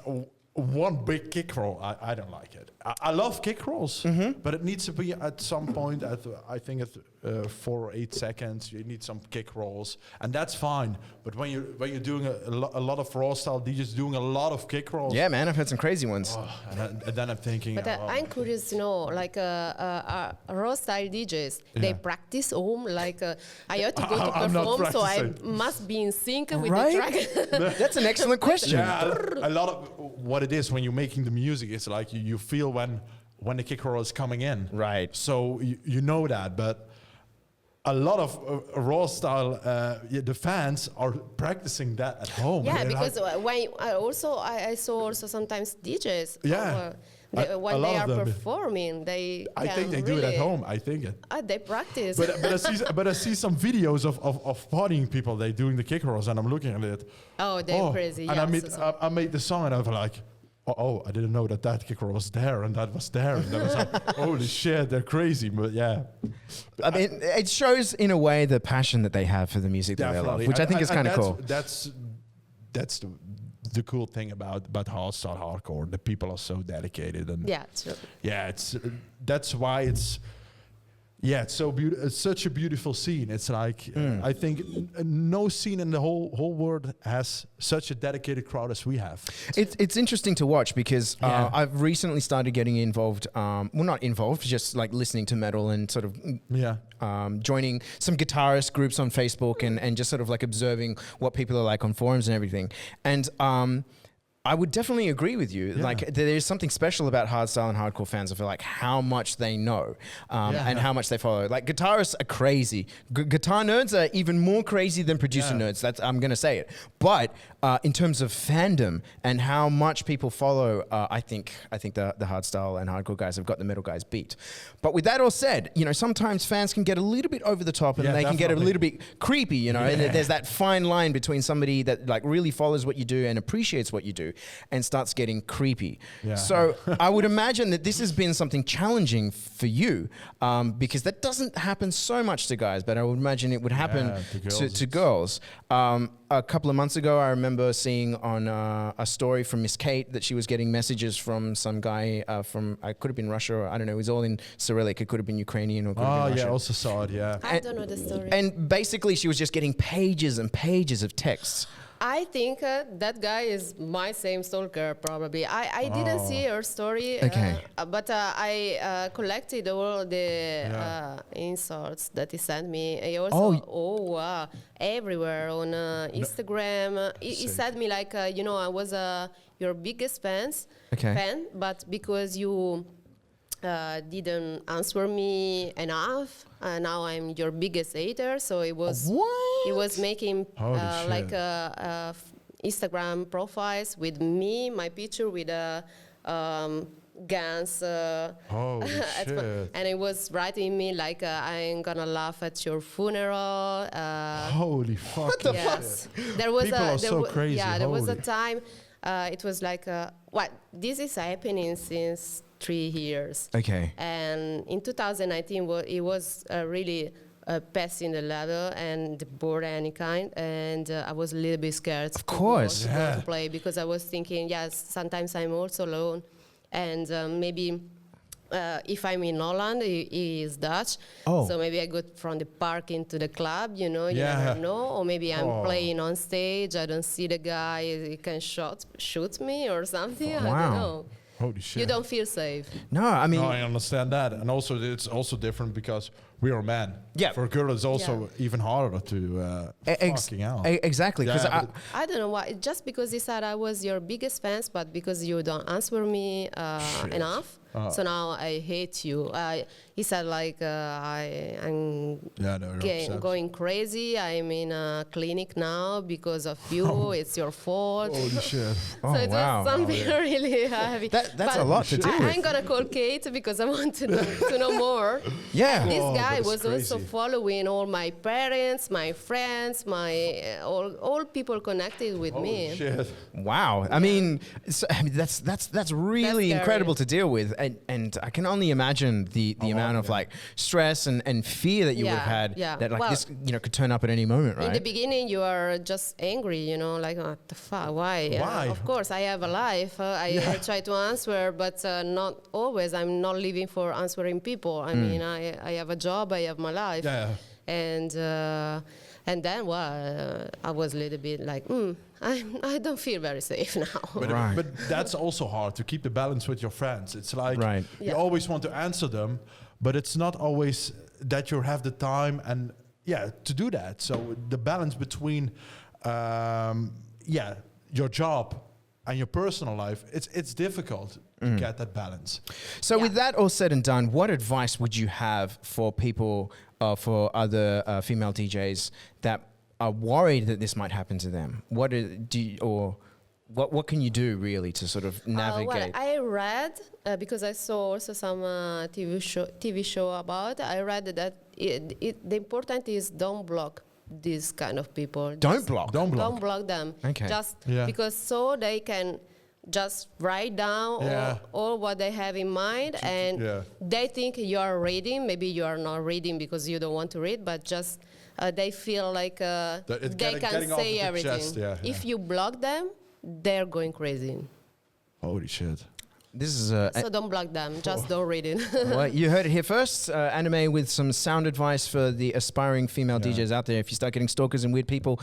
one big kick roll, I don't like it. I love kick rolls, but it needs to be at some point I think at 4 or 8 seconds. You need some kick rolls, and that's fine. But when you're doing a lot of raw style DJs doing a lot of kick rolls, Yeah, man, I've had some crazy ones. and then I'm thinking. But I'm curious to know, like raw style DJs, they practice home. Like I ought to go to I'm not perform, so I practicing. must be in sync with Right? the track. That's an excellent question. Yeah, a lot of what it is when you're making the music is like you feel when the kick roll is coming in. Right. So you know that, but a lot of raw style, the fans are practicing that at home. Yeah, And they're because like, when I saw also sometimes DJs. Yeah. A When lot they of are them. performing, they I can think they do it at really- home. I think it. They practice. But I see some videos of partying people. They doing the kick rolls, and I'm looking at it. Oh, they're crazy. And Yeah, I made the song, and I was like, I didn't know that kick roll was there, and that was there, and I was like, holy shit, they're crazy. But yeah, I mean, it shows in a way the passion that they have for the music that they love, definitely. which I think is And kind of cool. That's the cool thing about hardstyle hardcore. The people are so dedicated, and yeah, true. yeah, that's why it's so beautiful. It's such a beautiful scene. It's like I think no scene in the whole world has such a dedicated crowd as we have. It's interesting to watch because I've recently started getting involved. Well, not involved, just like listening to metal and sort of joining some guitarist groups on Facebook and just sort of like observing what people are like on forums and everything. And I would definitely agree with you. Yeah. Like, there's something special about hardstyle and hardcore fans. I feel like how much they know and how much they follow. Like, guitarists are crazy. Guitar nerds are even more crazy than producer nerds. I'm going to say it. But in terms of fandom and how much people follow, I think the hardstyle and hardcore guys have got the metal guys beat. But with that all said, sometimes fans can get a little bit over the top and they can get a little bit creepy, and there's that fine line between somebody that like really follows what you do and appreciates what you do and starts getting creepy. Yeah. So I would imagine that this has been something challenging for you because that doesn't happen so much to guys, but I would imagine it would happen to girls. A couple of months ago, I remember seeing on a story from Miss Kate that she was getting messages from some guy from, I could have been Russia, or I don't know, it was all in Cyrillic, it could have been Ukrainian or could have been Russian. I also saw it, yeah. I don't know the story. And basically she was just getting pages and pages of texts. I think that guy is my same stalker, probably. I didn't see her story, but I collected all the insults that he sent me. He also, everywhere on Instagram. He said me like, I was your biggest fan, but because you didn't answer me enough, now I'm your biggest hater. So it was he was making like Instagram profiles with me, my picture with guns, and it was writing me like I'm gonna laugh at your funeral. Holy fuck! What the fuck? There was People are so crazy. Yeah, there was a time. It was like this is happening since 3 years. Okay. And in 2019, it was really passing the level and bored any kind. And I was a little bit scared to go to play because I was thinking, yes, sometimes I'm also alone. And maybe if I'm in Holland, he is Dutch. So maybe I go from the park into the club, you never know. Or maybe I'm playing on stage, I don't see the guy, he can shoot me or something, I don't know. Holy shit. You don't feel safe. No, I mean... No, I understand that. And also, it's also different because we are men. Yeah. For a girl, it's also even harder to fucking out. Exactly. Yeah, I don't know why. Just because he said I was your biggest fans, but because you don't answer me enough. So now I hate you. He said like I'm going crazy. I'm in a clinic now because of you. It's your fault. Holy shit. So it was something really heavy. That's a lot to do with. I'm gonna call Kate because I want to know more. Yeah. This guy I it's was also crazy. following all my parents, my friends, my all people connected with me. Oh, shit. Wow. I mean, that's really That's incredible scary. to deal with, and I can only imagine the amount of like stress and fear that you would have Yeah, had yeah. that like Well, this could turn up at any moment, right? In the beginning, you are just angry, like, what the fuck, why? Why? Of course, I have a life. I try to answer, but not always. I'm not living for answering people. I mean, I have a job, I have my life. Yeah. And then, I was a little bit like, I don't feel very safe now. But, Right. but that's also hard to keep the balance with your friends. It's like Right. you Yeah. always want to answer them, but it's not always that you have the time and to do that. So the balance between your job and your personal life, it's difficult to get that balance. So Yeah. with that all said and done, what advice would you have for people, for other female DJs that are worried that this might happen to them? What can you do really to sort of navigate? I read, because I saw also some TV show about, I read that the important is don't block these kind of people. Don't block. Don't block. Don't block them. Okay. Just Yeah. because so they can just write down Yeah. all what they have in mind, and they think you are reading. Maybe you are not reading because you don't want to read, but just they feel like That it's they can getting off say the everything. chest, yeah, If yeah. you block them, they're going crazy. Holy shit. This is So don't block them. Just don't read it. well, you heard it here first. AniMe with some sound advice for the aspiring female DJs out there. If you start getting stalkers and weird people,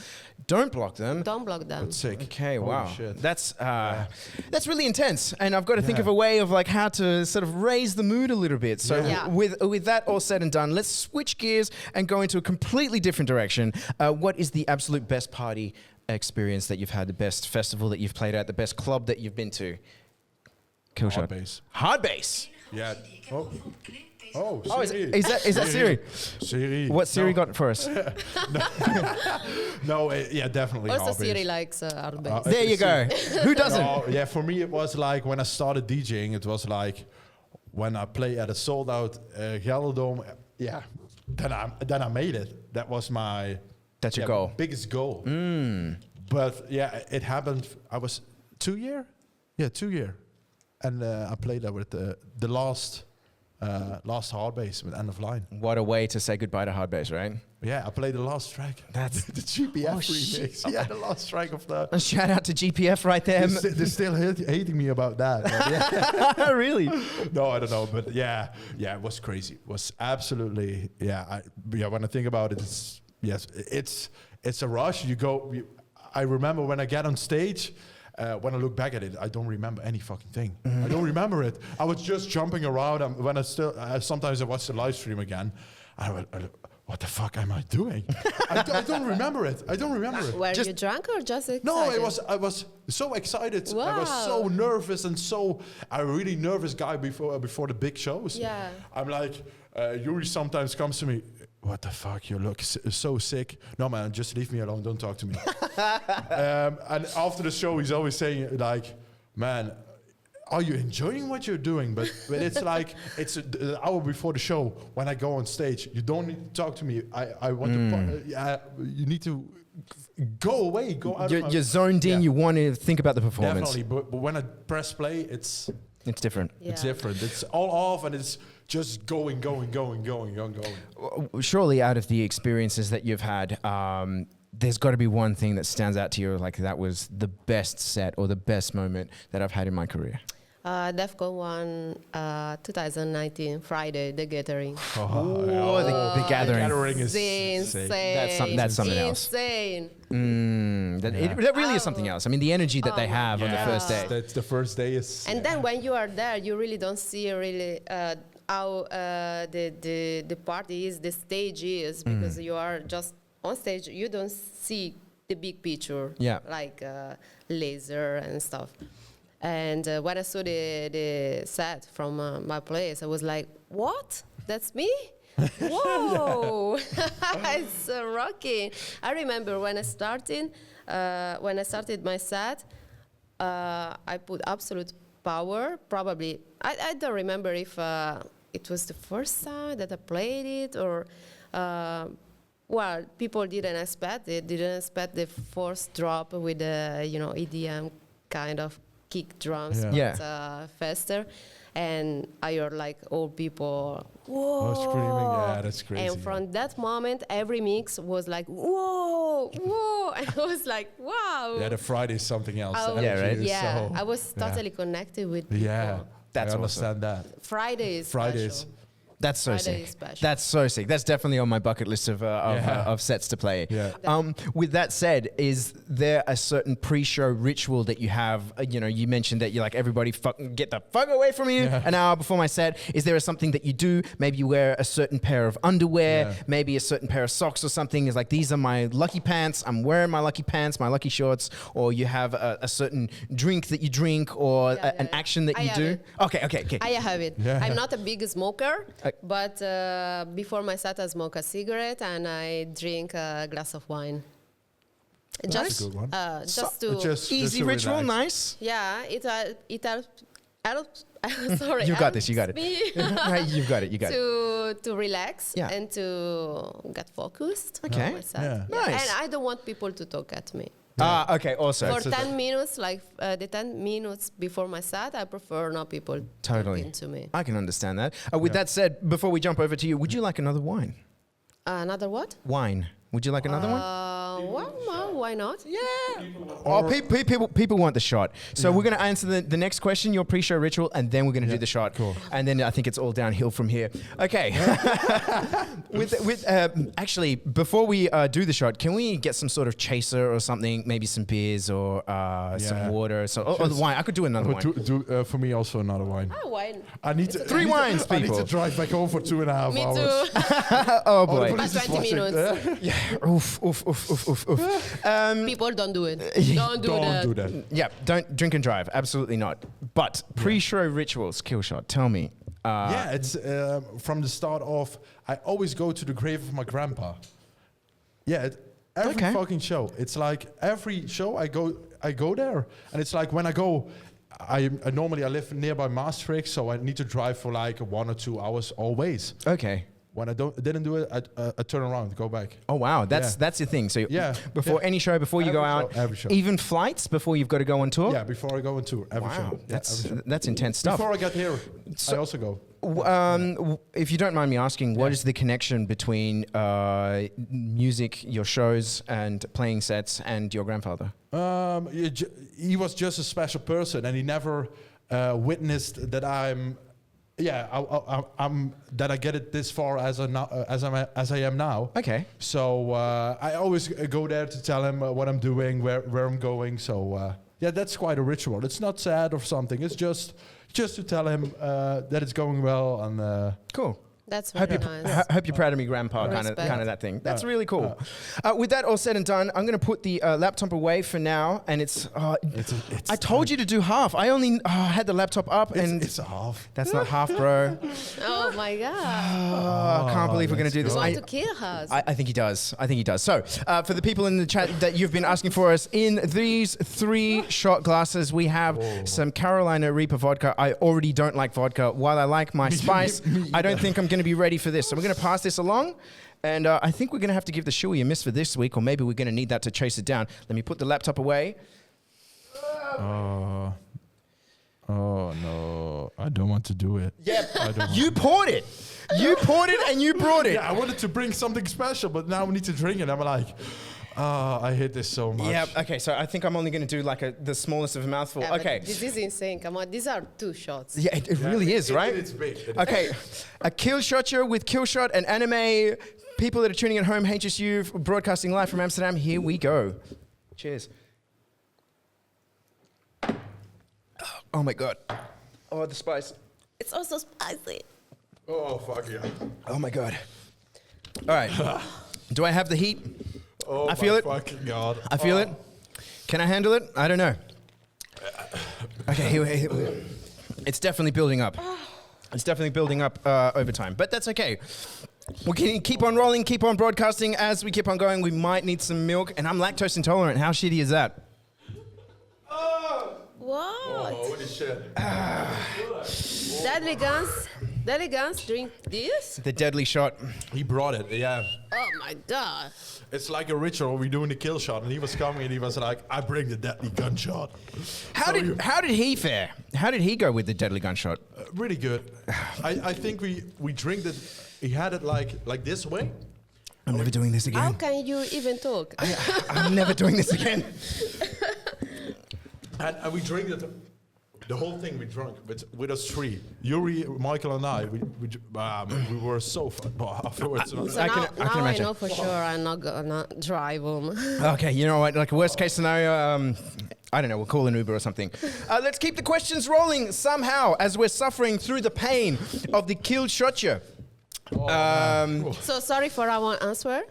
don't block them. Don't block them. That's sick. Okay, Holy wow, shit. that's really intense, and I've got to think of a way of like how to sort of raise the mood a little bit. So Yeah. with that all said and done, let's switch gears and go into a completely different direction. What is the absolute best party experience that you've had? The best festival that you've played at? The best club that you've been to? Killshot. Hard bass. Hard bass. Yeah. Oh, Oh, Siri. is that Siri? Siri. What Siri No. got for us? No, definitely Also, hard bass. Siri likes art bass. There you go. Who doesn't? No, yeah, for me it was like when I started DJing, it was like when I play at a sold out Gelderdome. Yeah, then I made it. That was my That's your goal. biggest goal. But yeah, it happened. I was 2 year, 2 year, and I played there with the last hard bass with End of Line. What a way to say goodbye to hard bass, right? Yeah, I played the last track. That's- the GPF Oh, shit. remix. Yeah, the last track of the. A shout out to GPF right there. They're still hating me about that. But yeah. Really? No, I don't know, but yeah, it was crazy. It was absolutely, when I think about it, it's a rush. I remember when I get on stage, when I look back at it, I don't remember any fucking thing. I don't remember it. I was just jumping around. When sometimes I watch the live stream again, I went, what the fuck am I doing? I don't remember it. I don't remember it. Were you drunk or just excited? No, I was so excited. I was so Wow. nervous and I'm a really nervous guy before the big shows. Yeah. I'm like, Yuri sometimes comes to me, what the fuck, you look so sick. No, man, just leave me alone, don't talk to me. And after the show, he's always saying like, man, are you enjoying what you're doing? But it's like, it's the hour before the show when I go on stage. You don't need to talk to me. I want to, you need to go away, go out of my... You're zoned in. Yeah. You want to think about the performance. Definitely, but when I press play, it's different. it's Yeah. different. It's all off and it's just going. Surely, out of the experiences that you've had, there's got to be one thing that stands out to you, like that was the best set or the best moment that I've had in my career. DEFCON 1, 2019, Friday, The Gathering. Oh, the gathering. Gathering is Insane. sick. That's something else. Insane. That really is something else. I mean, the energy that they have on the first day. That's the first day is. And then when you are there, you really don't see really how the party is, the stage is, because you are just on stage. You don't see the big picture, like laser and stuff. And when I saw the set from my place, I was like, "What? That's me." Whoa, it's rocking. I remember when I started my set, I put absolute power. Probably, I don't remember if it was the first time that I played it, or well, people didn't expect it. Didn't expect the first drop with the EDM kind of kick drums, but faster. And I heard like old people, whoa! screaming, yeah, that's crazy. And from that moment, every mix was like, whoa, whoa! And I was like, wow. Yeah, the Friday is something else. Yeah, I was totally connected with people. Yeah, that's I understand that. Fridays. That's so Friday sick. is special. That's so sick. That's definitely on my bucket list of sets to play. Yeah. With that said, is there a certain pre-show ritual that you have? You mentioned that you're like, everybody fucking get the fuck away from you an hour before my set. Is there something that you do? Maybe you wear a certain pair of underwear, maybe a certain pair of socks or something. Is like, these are my lucky pants. I'm wearing my lucky pants, my lucky shorts. Or you have a certain drink that you drink, or an action that you do. Okay. I have it. Yeah. I'm not a big smoker. But before my set, I smoke a cigarette and I drink a glass of wine. That's a good one. Just easy ritual, relax. nice. Yeah, it helps. Sorry, You got this. You got it. me You've got it. You got it. to relax and to get focused. Okay. On my set. Yeah. Nice. And I don't want people to talk at me. Okay. Also, For 10 minutes, like the 10 minutes before my set, I prefer not people talking to me. I can understand that. With that said, before we jump over to you, would you like another wine? Another what? Wine. Would you like another one? Well, why not? Yeah. People want the shot. So we're going to answer the next question, your pre-show ritual, and then we're going to do the shot. Cool. And then I think it's all downhill from here. Okay. Actually, before we do the shot, can we get some sort of chaser or something? Maybe some beers or some water or the wine. I could do another wine. For me, also another wine. Wine. I need to, Three wines, I need people. to drive back home for 2.5 Me hours. too. Oh boy. But 20 minutes. Yeah. Oof. People don't do it. Don't do that. Yeah, don't drink and drive. Absolutely not. But pre-show rituals, Killshot, tell me. It's from the start off, I always go to the grave of my grandpa. Yeah, every fucking show. It's like every show I go there, and it's like when I go, I normally live nearby Maastricht, so I need to drive for like 1 or 2 hours always. Okay. When I didn't do it, I turn around, go back. Oh wow, that's your thing. So before any show, before you go out, every show. even flights before you've got to go on tour. Yeah, before I go on tour, every show. That's intense stuff. Before I get here, I also go. If you don't mind me asking, what is the connection between music, your shows, and playing sets, and your grandfather? He was just a special person, and he never witnessed that I'm that I get it this far as I am now. Okay. So I always go there to tell him what I'm doing, where I'm going. So that's quite a ritual. It's not sad or something. It's just to tell him that it's going well and cool. That's very nice. Hope you're proud of me, Grandpa, kind of that thing. That's really cool. With that all said and done, I'm going to put the laptop away for now. And it's I told you to do half. I only had the laptop up, and it's a half. That's not half, bro. Oh my God! I can't believe we're going to do this. You want to kill us? I think he does. So, for the people in the chat that you've been asking for us, in these 3 shot glasses, we have some Carolina Reaper vodka. I already don't like vodka. While I like my spice, I don't think I'm going to be ready for this. So we're going to pass this along. And I think we're going to have to give the shoey a miss for this week, or maybe we're going to need that to chase it down. Let me put the laptop away. Oh no, I don't want to do it. Yeah, you poured it. You poured it and you brought it. Yeah, I wanted to bring something special, but now we need to drink it. I'm like, I hate this so much. Yeah, okay, so I think I'm only going to do like the smallest of a mouthful. Yeah, okay. This is insane. Come on, these are 2 shots. Yeah, it really is, right? It's big. Okay, a Killshot show with Killshot and AniMe. People that are tuning at home, HSU, broadcasting live from Amsterdam. Here we go. Cheers. Oh my God. Oh, the spice. It's also spicy. Oh, fuck yeah. Oh my God. All right. Do I have the heat? Oh, I feel it. Fucking God. I feel it. Can I handle it? I don't know. Okay, here. It's definitely building up. It's definitely building up over time, but that's okay. We can keep on rolling, keep on broadcasting as we keep on going. We might need some milk, and I'm lactose intolerant. How shitty is that? What? Holy shit. Deadly Guns. Delegans drink this? The deadly shot. He brought it, yeah. Oh my God. It's like a ritual. We're doing the kill shot, and he was coming, and he was like, "I bring the deadly gunshot." How did he fare? How did he go with the deadly gunshot? Really good. I think we drink it. He had it like this way. I'm never doing this How again. can you even talk? I'm never doing this again. And we drink it. The whole thing we drank with us three. Yuri, Michael, and I. We were so fun. But afterwards, So I now, can now I imagine. know for sure I'm not gonna drive home. Okay, you know what? Like worst case scenario, I don't know. We'll call an Uber or something. Let's keep the questions rolling somehow as we're suffering through the pain of the Killshot. So sorry for our answer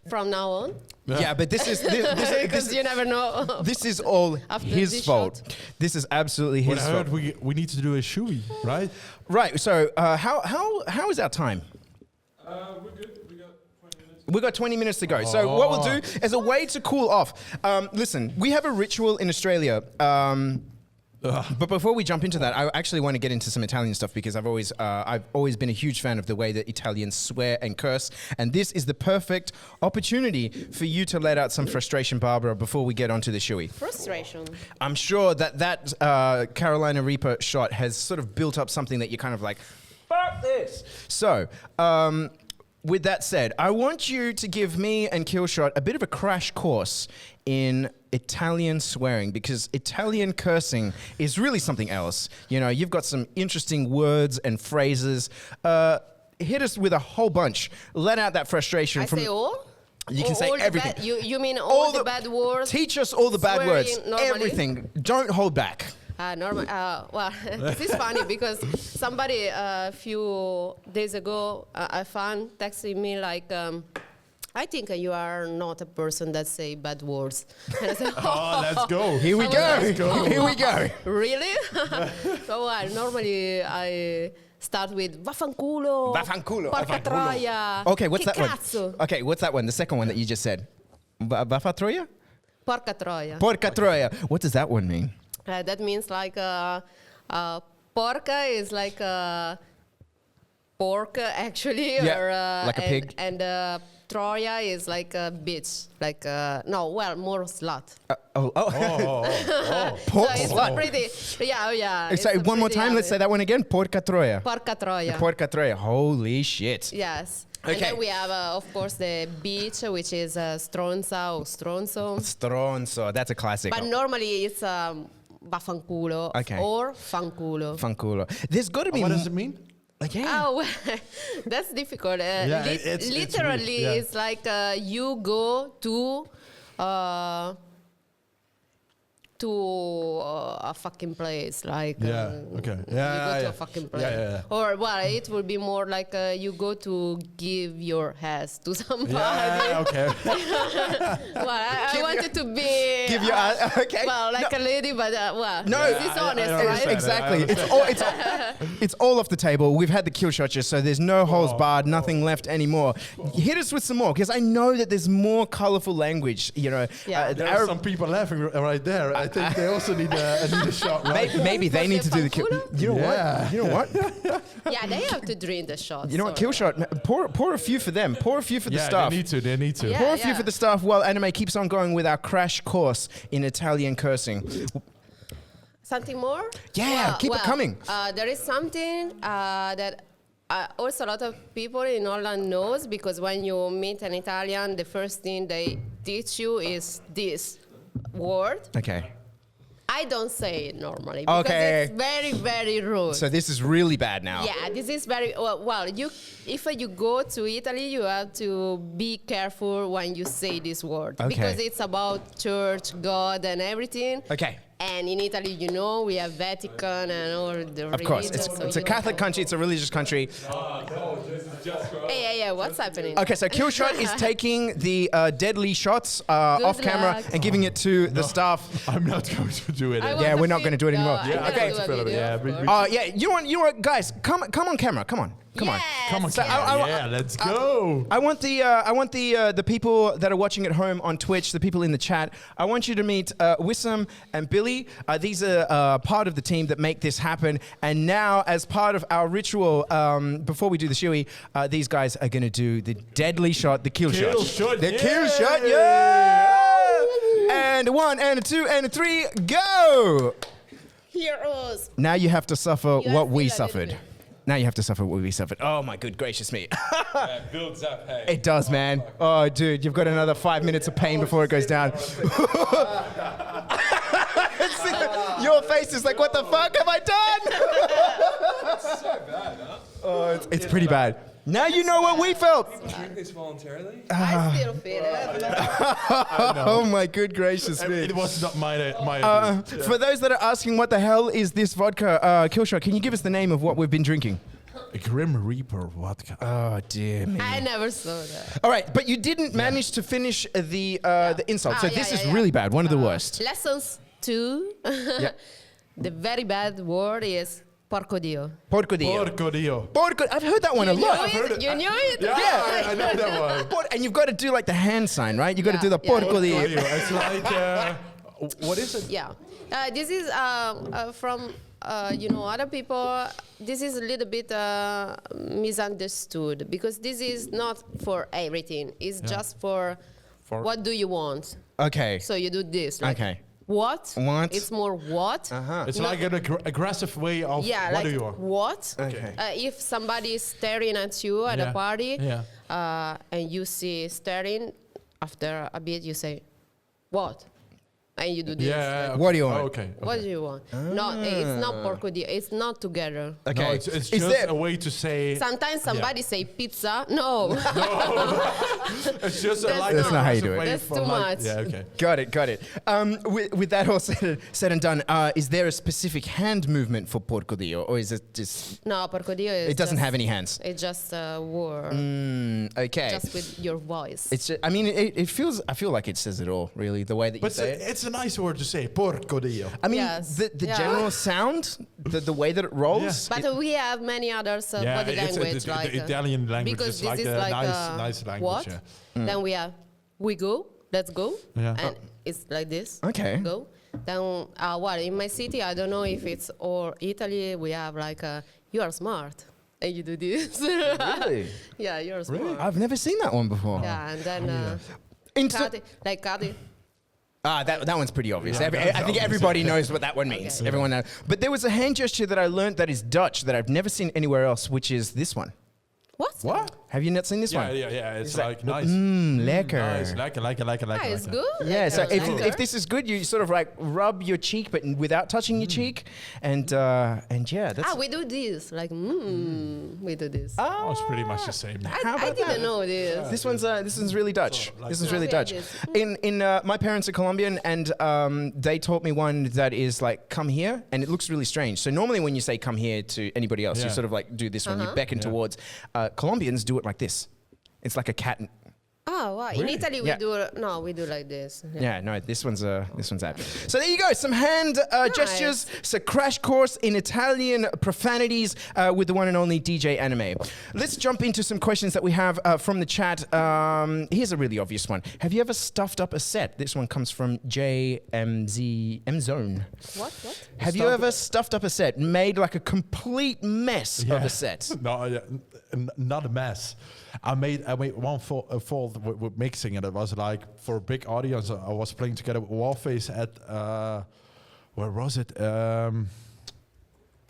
from now on. Yeah, but this is Because you never know. this is all After his this fault. shot. This is absolutely But his I fault. heard we need to do a shoey, right? Right. So how is our time? We're good. We got 20 minutes. We got 20 minutes to go. So what we'll do as a way to cool off. Listen, we have a ritual in Australia. But before we jump into that, I actually want to get into some Italian stuff because I've always been a huge fan of the way that Italians swear and curse, and this is the perfect opportunity for you to let out some frustration, Barbara, before we get onto the shoey. Frustration. I'm sure that Carolina Reaper shot has sort of built up something that you're kind of like, fuck this. So, with that said, I want you to give me and Killshot a bit of a crash course in Italian swearing, because Italian cursing is really something else. You know, you've got some interesting words and phrases. Hit us with a whole bunch. Let out that frustration. I from say all? You can say all the everything. You mean all the bad words? Teach us all the bad Swearing words. normally? Everything. Don't hold back. Well, this is funny because somebody a few days ago, a fan texted me like, I think you are not a person that say bad words. And I said, Oh, let's go. Here we go. Here we go. Really? So normally I start with vaffanculo. Vaffanculo. Porca troia. Okay, what's che that cazzo? one? Okay, what's that one? The second one that you just said. Vaffa troia? Porca troia. Porca troia. What does that one mean? That means like porca is like pork actually, Yeah, or like a pig. And troia is like a bitch, like more slut. Pork So it's slut. pretty, yeah. Say it's one more pretty time. Let's say that one again. Porca troia. Porca troia. Porca troia. Holy shit. Yes. Okay. And then we have, of course, the beach, which is stronza or stronzo. Stronzo. That's a classic. But normally it's vaffanculo Okay. or fanculo. Fanculo. There's got to be. What does it mean? Yeah. Oh, that's difficult. It's Literally, weird, yeah. it's like you go to a fucking place, like Okay. you go to a fucking place, Yeah. or it will be more like you go to give your ass to somebody. Yeah. Okay. I wanted to be Give your okay. like No. a lady, but No, it's honest, I right? understand. Exactly. It's all off the table. We've had the Killshot, so there's no holes barred, nothing left anymore. Hit us with some more, because I know that there's more colorful language. You know, Yeah. There are some people laughing right there. I think they also need a shot, right? maybe they need to do the kill. Fanculo? You know Yeah. what? You know what? Yeah, they have to drink the shot. You know what? sorry. Killshot. Pour a few for them. Pour a few for the Yeah, staff. they need to. Yeah. Pour a few for the staff while Anime keeps on going with our crash course in Italian cursing. Something more? Yeah, keep it coming. There is something that also a lot of people in Holland knows, because when you meet an Italian, the first thing they teach you is this word. Okay. I don't say it normally because Okay. it's very, very rude. So this is really bad now. Yeah, this is very well. If you go to Italy, you have to be careful when you say this word, Okay. because it's about church, God, and everything. Okay. And in Italy, we have Vatican and all the Of course, religions, it's a Catholic country. It's a religious country. Hey, what's happening? Okay, so Killshot is taking the deadly shots off camera luck. and giving it to the staff. I'm not going to do it. I anymore. want Yeah, the we're not gonna do it video. anymore. I Yeah, gotta okay. do a Fill it, video, yeah, of we- course. You know what, guys, come on camera, come on. Come on. Come on, So yeah, let's go. I want the people that are watching at home on Twitch, the people in the chat. I want you to meet Wissam and Billy. These are part of the team that make this happen. And now, as part of our ritual, before we do the shoey, these guys are going to do the deadly shot, the kill shot. The kill shot, yeah! And 1 and 2 and 3, go! Heroes. Now you have to suffer You what have we to feel a little suffered. bit. Now you have to suffer what we suffered. Oh my good gracious me. It builds up, hey. It does, man. Oh, dude, you've got another 5 minutes of pain before it goes down. Your face is like, what the fuck have I done? It's so bad, huh? Oh, it's pretty bad. Now you know what we felt. Drink this voluntarily? I still feel it. Oh my good gracious me. It was not my idea. For those that are asking what the hell is this vodka, Killshot, can you give us the name of what we've been drinking? A Grim Reaper vodka. Oh dear me. I never saw that. All right, but you didn't manage to finish the insult, so Ah, this yeah, is yeah. really bad, one of the worst. Lessons 2. Yeah. The very bad word is porco dio. Porco dio. Porco Dio. Porco. I've heard that one a You lot. knew it? You knew it? Yeah, I know that one. And you've got to do like the hand sign, right? You've got to do the Yeah, yeah. porco dio. Porco Dio. It's like, what is it? Yeah. This is from, other people. This is a little bit misunderstood because this is not for everything. It's just for what do you want. Okay. So you do this. Like, Okay. What? What? It's more what? It's No. like an aggressive way of Yeah, what like do you want? what? Okay. If somebody is staring at you at a Yeah. party, Yeah. and you see staring, after a bit you say, what? And you do this. Yeah. like, What do you want? Oh, okay. What do you want? No, it's not porco dio. It's not together. Okay. No, it's Is just there- a way to say. Sometimes somebody say pizza. No. It's just That's not how you do it. That's too much. Yeah. Okay. Got it. With that all said and done, is there a specific hand movement for porco dio, or is it just No, porco dio is it doesn't just- have any hands? It's just a word. Okay. Just with your voice. It's just, I mean, it feels. I feel like it says it all, really. The way that you But say it. it's a nice word to say. Porco Dio. I mean, Yes. the Yeah. general sound, the way that it rolls. But we have many others body it's language, the like Italian language because is this like is a like nice language. what? Yeah. Then we have we go, let's go, Yeah. and it's like this. Okay. Go. Then what? In my city, I don't know if it's or Italy. We have like you are smart, and you do this. Really? Yeah, you're smart. I've never seen that one before. Yeah, and then Insta- Cadi. that one's pretty obvious. Yeah, that's I think obvious, everybody knows what that one means. Okay. Everyone knows. But there was a hand gesture that I learned that is Dutch that I've never seen anywhere else, which is this one. What? Have you not seen this Yeah, one? yeah. It's like, like nice. Lekker. Nice. Like. Ah, it's good. Yeah, so Like, if this is good, you sort of like rub your cheek, but without touching your cheek, and yeah, that's. we do this. Like, we do this. Oh, it's pretty much the same. I didn't know this. This one's really Dutch. like This is that. really Yeah, Dutch. it In my parents are Colombian, and they taught me one that is like "come here," and it looks really strange. So normally when you say "come here" to anybody else, you Yeah. sort of like do this one, you becken Yeah. towards. Colombians do it like this. It's like a cat. Oh, wow. In Really? Italy, Yeah. we do like this. Yeah, no, this one's out. So there you go, some hand gestures. It's a crash course in Italian profanities with the one and only DJ AniMe. Let's jump into some questions that we have from the chat. Here's a really obvious one. Have you ever stuffed up a set? This one comes from JMZ Zone. What? Have you ever stuffed up a set, made like a complete mess of a set? No, not a mess. I made one fault with mixing, and it was like for a big audience. I was playing together with Wallface at where was it?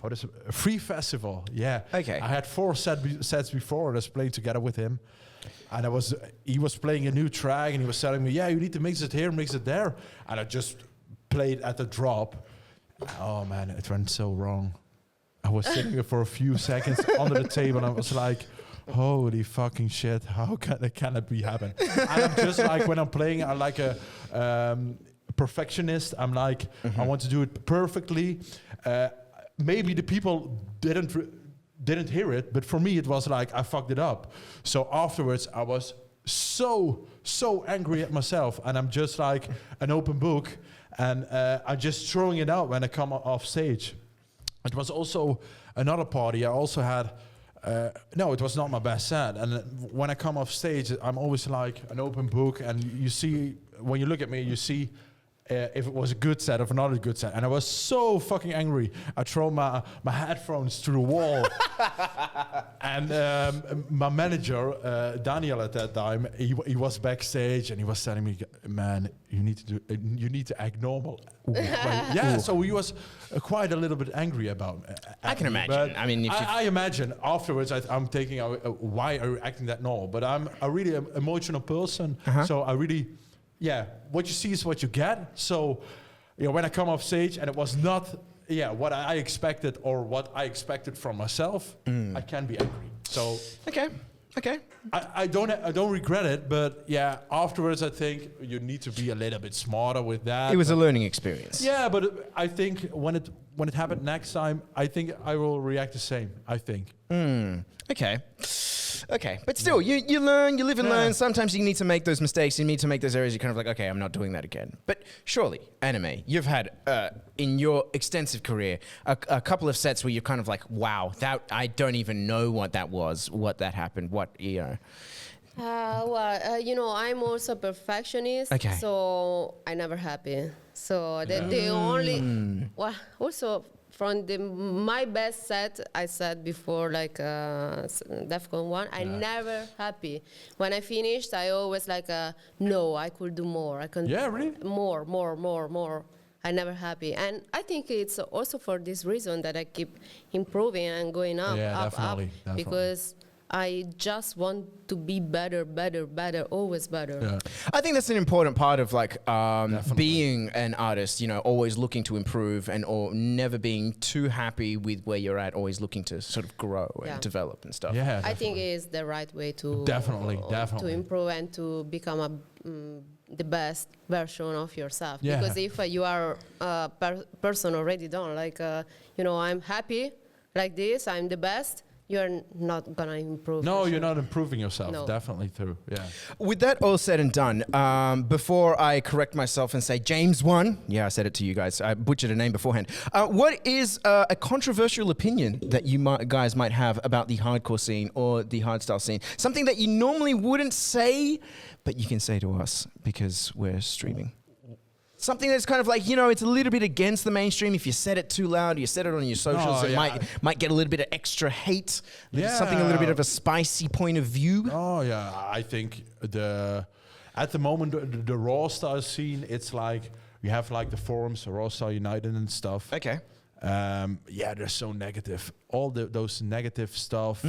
What is it? A Free Festival? Yeah. Okay. I had 4 sets before, and I was playing together with him. And he was playing a new track, and he was telling me, "Yeah, you need to mix it here, mix it there." And I just played at the drop. Oh man, it went so wrong. I was sitting there for a few seconds under the table, and I was like, holy fucking shit, how can it be happen? And I'm just like, when I'm playing, I'm like a perfectionist. I'm like, I want to do it perfectly. Maybe the people didn't hear it, but for me, it was like, I fucked it up. So afterwards, I was so angry at myself, and I'm just like an open book, and I'm just throwing it out when I come off stage. It was also another party. I also had no, it was not my best set. And when I come off stage, I'm always like an open book. And you see, when you look at me, you see if it was a good set or not a good set. And I was so fucking angry. I threw my headphones through the wall. And my manager, Daniel, at that time, he was backstage and he was telling me, "Man, you need to act normal." Yeah, so he was quite a little bit angry about. I can imagine. I mean, if I imagine afterwards, I'm taking why are you acting that normal? But I'm a really emotional person, so I really. Yeah, what you see is what you get. So, when I come off stage and it was not, what I expected or what I expected from myself, I can be angry. So, okay. I don't regret it, but afterwards I think you need to be a little bit smarter with that. It was a learning experience. Yeah, but I think when it happened next time, I think I will react the same. I think. Okay, but still, you learn, you live and learn. Sometimes you need to make those mistakes. You need to make those areas. You're kind of like, okay, I'm not doing that again. But surely, AniMe, you've had in your extensive career a couple of sets where you're kind of like, wow, that I don't even know what that was, what that happened, I'm also a perfectionist, Okay. so I never happy. So the only, also from my best set, I said before, like DEFCON 1, I never happy. When I finished, I always like, no, I could do more. I can really? More. I never happy. And I think it's also for this reason that I keep improving and going up, definitely. because I just want to be better, always better. Yeah. I think that's an important part of being an artist, always looking to improve or never being too happy with where you're at, always looking to sort of grow and develop and stuff. Yeah, I think it is the right way to definitely to improve and to become the best version of yourself. Yeah. Because if you are a person already done, I'm happy like this, I'm the best, you're not gonna improve. No, you're not improving yourself. No. Definitely true. Yeah. With that all said and done, before I correct myself and say James won, I said it to you guys. I butchered a name beforehand. What is a controversial opinion that you guys might have about the hardcore scene or the hardstyle scene? Something that you normally wouldn't say, but you can say to us because we're streaming. Something that's kind of like, it's a little bit against the mainstream. If you said it too loud, you said it on your socials, it might get a little bit of extra hate. Something a little bit of a spicy point of view. Oh, yeah. I think at the moment, the raw style scene, it's like, you have like the forums, Raw Style United and stuff. Okay. They're so negative. All those negative stuff.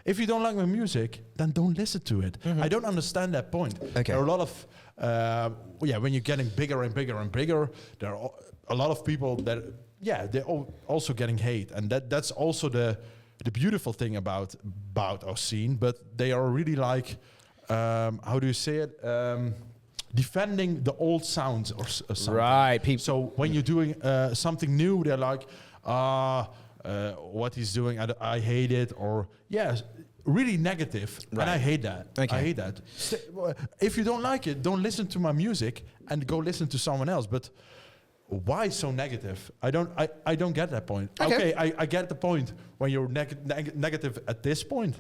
If you don't like my music, then don't listen to it. I don't understand that point. Okay. There are a lot of, when you're getting bigger and bigger and bigger, there are a lot of people that, they're also getting hate. And that's also the beautiful thing about our scene. But they are really like, how do you say it? Defending the old sounds or something. Right. So when you're doing something new, they're like, what he's doing, I hate it, or really negative. Right. And I hate that. Okay. I hate that. If you don't like it, don't listen to my music and go listen to someone else. But why so negative? I don't get that point. Okay, I get the point when you're negative at this point,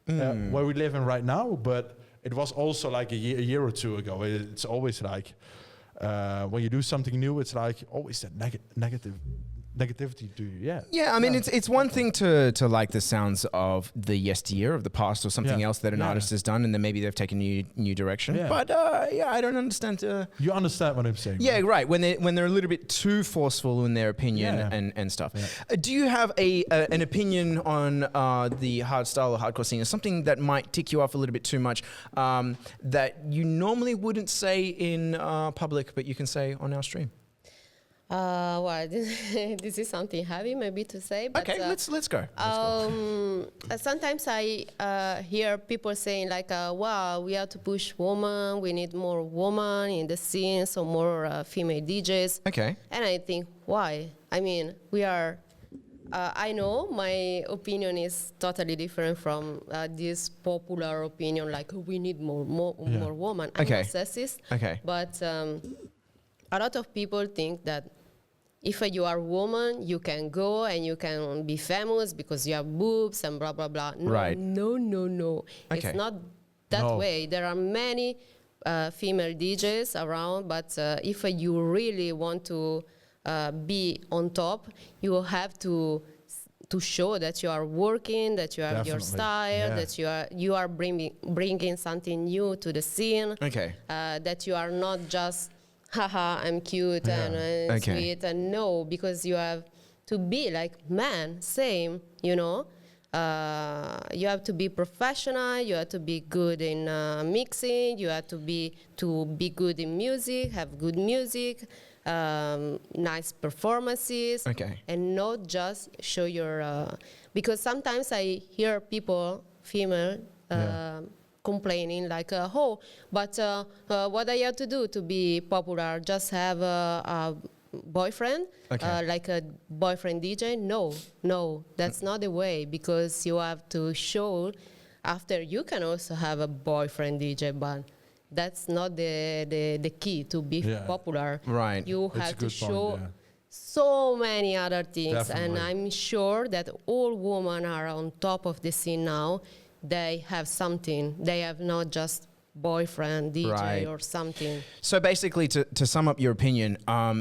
where we live in right now, but it was also like a year or two ago. It's always like, when you do something new, it's like always that negativity to you. I mean, it's one thing to like the sounds of the yesteryear, of the past, or something else that an artist has done, and then maybe they've taken a new direction. Yeah. But I don't understand. You understand what I'm saying? Yeah, right. When they're a little bit too forceful in their opinion and stuff. Yeah. Do you have an opinion on the hardstyle or hardcore scene? Something that might tick you off a little bit too much that you normally wouldn't say in public, but you can say on our stream? This is something heavy maybe to say. But, okay, let's go. Sometimes I hear people saying like, wow, we have to push women, we need more women in the scene, so more female DJs. Okay. And I think, why? I mean, we are, I know my opinion is totally different from this popular opinion, like we need more women. I'm not sexist. Okay. But a lot of people think that if you are a woman, you can go and you can be famous because you have boobs and blah, blah, blah. No, Right. no. Okay. It's not that No. way. There are many female DJs around, but if you really want to be on top, you have to show that you are working, that you have your Definitely, style, yeah. that you are bringing something new to the scene. Okay. That you are not just, haha, I'm cute and Okay. sweet, and no, because you have to be like man, same, you know. You have to be professional. You have to be good in mixing. You have to be good in music, have good music, nice performances, Okay. and not just show your. Because sometimes I hear people, female, complaining like, "Oh, but what I have to do to be popular? Just have a boyfriend, Okay. like a boyfriend DJ? No, that's not the way, because you have to show after you can also have a boyfriend DJ, but that's not the key to be Yeah. popular. Right. You It's a have to good point, show yeah. so many other things, and Definitely. I'm sure that all women are on top of the scene now. They have something. They have not just boyfriend DJ Right. or something. So basically, to sum up your opinion,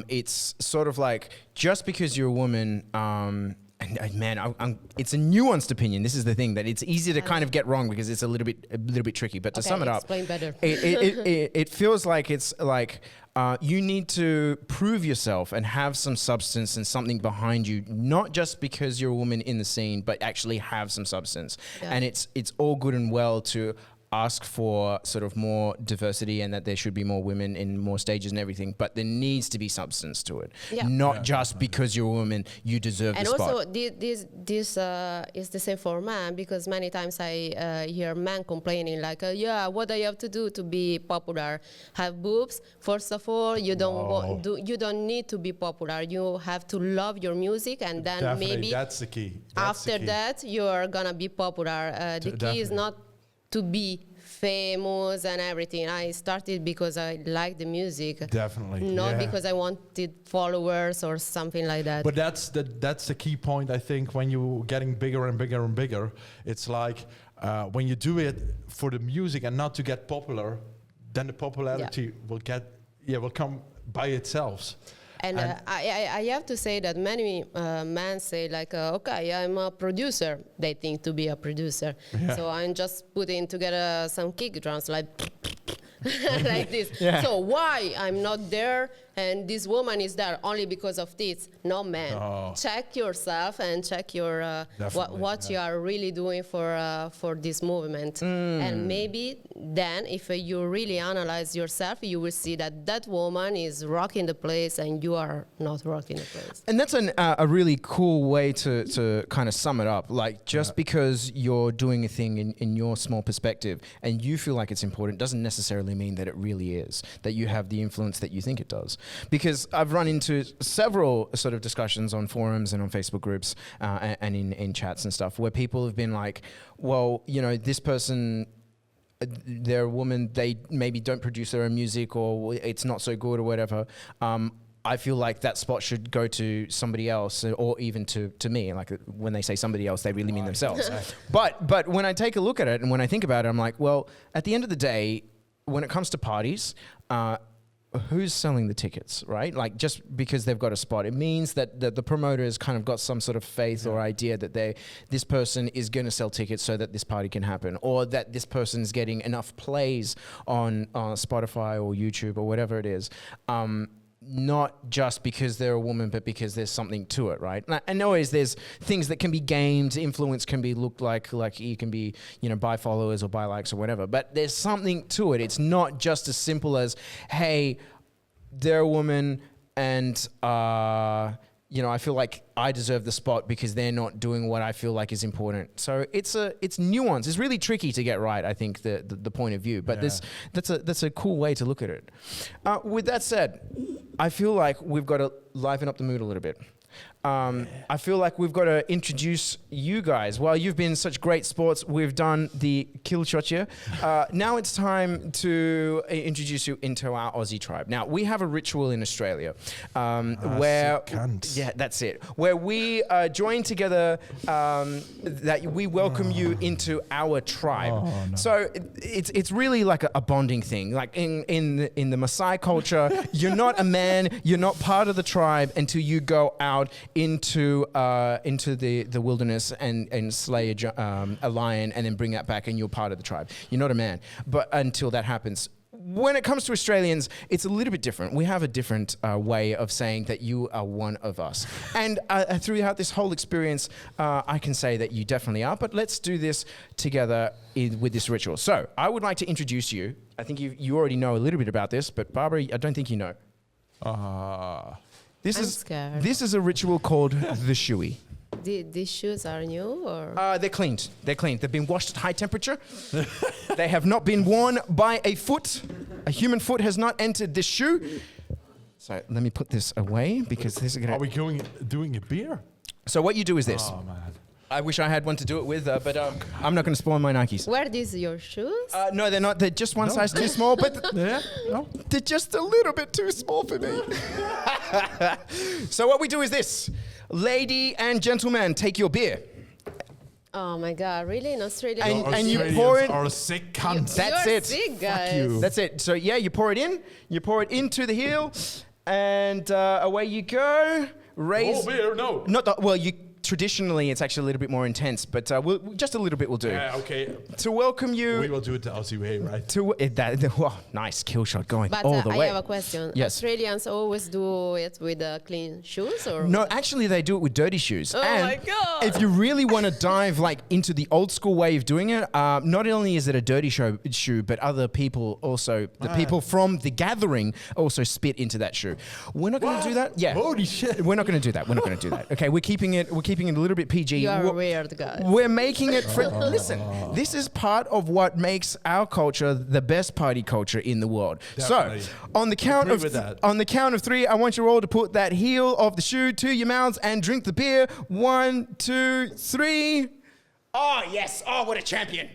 it's sort of like just because you're a woman, and man, it's a nuanced opinion. This is the thing, that it's easy to kind of get wrong because it's a little bit tricky. But to Okay, sum it up, explain better. it feels like it's like you need to prove yourself and have some substance and something behind you, not just because you're a woman in the scene, but actually have some substance. Yeah. And it's all good and well to ask for sort of more diversity and that there should be more women in more stages and everything, but there needs to be substance to it. Yeah. Not just because you're a woman, you deserve And the spot. also, this is the same for men, because many times I hear men complaining like, yeah, what do you have to do to be popular? Have boobs? First of all, you don't need to be popular. You have to love your music, and then Definitely, maybe that's the key. That's the after key. that you're gonna be popular. The key is Definitely. not to be famous and everything. I started because I liked the music, Definitely, not yeah. because I wanted followers or something like that. But that's the key point, I think, when you're getting bigger and bigger and bigger. It's like when you do it for the music and not to get popular, then the popularity will come by itself. And I have to say that many men say like, okay, I'm a producer. They think to be a producer. Yeah. So I'm just putting together some kick drums like like this. Yeah. So why I'm not there and this woman is there only because of this? No, man. No. Check yourself and check your Definitely, what you are really doing for this movement. And maybe then, if you really analyze yourself, you will see that that woman is rocking the place and you are not rocking the place. And that's a really cool way to kind of sum it up. Like, just because you're doing a thing in your small perspective and you feel like it's important doesn't necessarily mean that it really is, that you have the influence that you think it does. Because I've run into several sort of discussions on forums and on Facebook groups and in chats and stuff where people have been like, well, you know, this person, they're a woman, they maybe don't produce their own music, or it's not so good or whatever. I feel like that spot should go to somebody else, or even to me. Like, when they say somebody else, they really mean themselves. But when I take a look at it and when I think about it, I'm like, well, at the end of the day, when it comes to parties, who's selling the tickets, right? Like, just because they've got a spot, it means that the promoter has kind of got some sort of faith or idea that this person is going to sell tickets so that this party can happen, or that this person is getting enough plays on Spotify or YouTube or whatever it is. Not just because they're a woman, but because there's something to it, right? And always there's things that can be gamed, influence can be looked like you can be, you know, buy followers or buy likes or whatever, but there's something to it. It's not just as simple as, hey, they're a woman and, you know, I feel like I deserve the spot because they're not doing what I feel like is important. So it's nuanced. It's really tricky to get right, I think, the point of view. But that's a cool way to look at it. With that said, I feel like we've got to liven up the mood a little bit. I feel like we've got to introduce you guys. While you've been such great sports, we've done the Killshot here. Now it's time to introduce you into our Aussie tribe. Now, we have a ritual in Australia where... Yeah, that's it. Where we join together, that we welcome you into our tribe. Oh, no. So it's really like a bonding thing. Like in the Maasai culture, you're not a man, you're not part of the tribe until you go out into the wilderness and slay a lion and then bring that back, and you're part of the tribe. You're not a man, but until that happens. When it comes to Australians, it's a little bit different. We have a different way of saying that you are one of us. And throughout this whole experience, I can say that you definitely are. But let's do this together with this ritual. So I would like to introduce you. I think you already know a little bit about this, but Barbara, I don't think you know. I'm scared. This is a ritual called the shoey. These shoes are new or? They're cleaned. They're cleaned. They've been washed at high temperature. They have not been worn by a foot. A human foot has not entered this shoe. So let me put this away because this is going to... Are we doing a beer? So what you do is this. Oh, man. I wish I had one to do it with, but I'm not going to spoil my Nikes. Were these your shoes? No, they're not. They're just one size too small, but No. they're just a little bit too small for me. So what we do is this. Lady and gentleman, take your beer. Oh my God! Really, in Australia? And you Australians pour it- are sick cunts. That's You're it. sick, guys. you. That's it. So yeah, you pour it in. You pour it into the heel, and away you go. Raise. Oh, beer, no. Not the, well. You traditionally it's actually a little bit more intense, but just a little bit will do. Yeah, okay. To welcome you. We will do it the Aussie way, right? Nice kill shot going But all the I way. have a question. Yes. Australians always do it with clean shoes, or No, actually, they do it with dirty shoes. Oh and my God. if you really want to dive like into the old school way of doing it, not only is it a dirty shoe, but other people also, the people from the gathering also spit into that shoe. We're not going to do that. Yeah. Holy shit. We're not going to do that. We're not going to do that. Okay, we're keeping it a little bit PG. You are We're- weird, guys. We're making it for, listen, this is part of what makes our culture the best party culture in the world. Definitely. So, on the count Agree with that. on the count of 3, I want you all to put that heel of the shoe to your mouths and drink the beer. 1, 2, 3. Oh, yes. Oh, what a champion.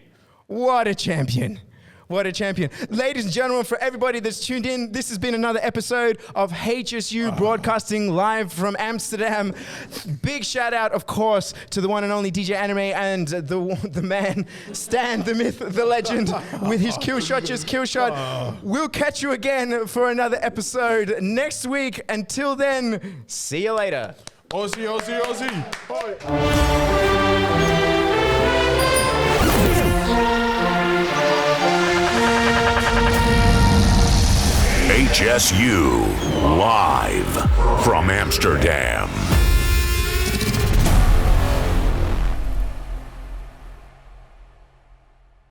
What a champion. What a champion. Ladies and gentlemen, for everybody that's tuned in, this has been another episode of HSU Broadcasting live from Amsterdam. Big shout out, of course, to the one and only DJ AniMe and the man, Stan, the myth, the legend, with his Killshot. We'll catch you again for another episode next week. Until then, see you later. Aussie, Aussie, Aussie. Bye. HSU live from Amsterdam.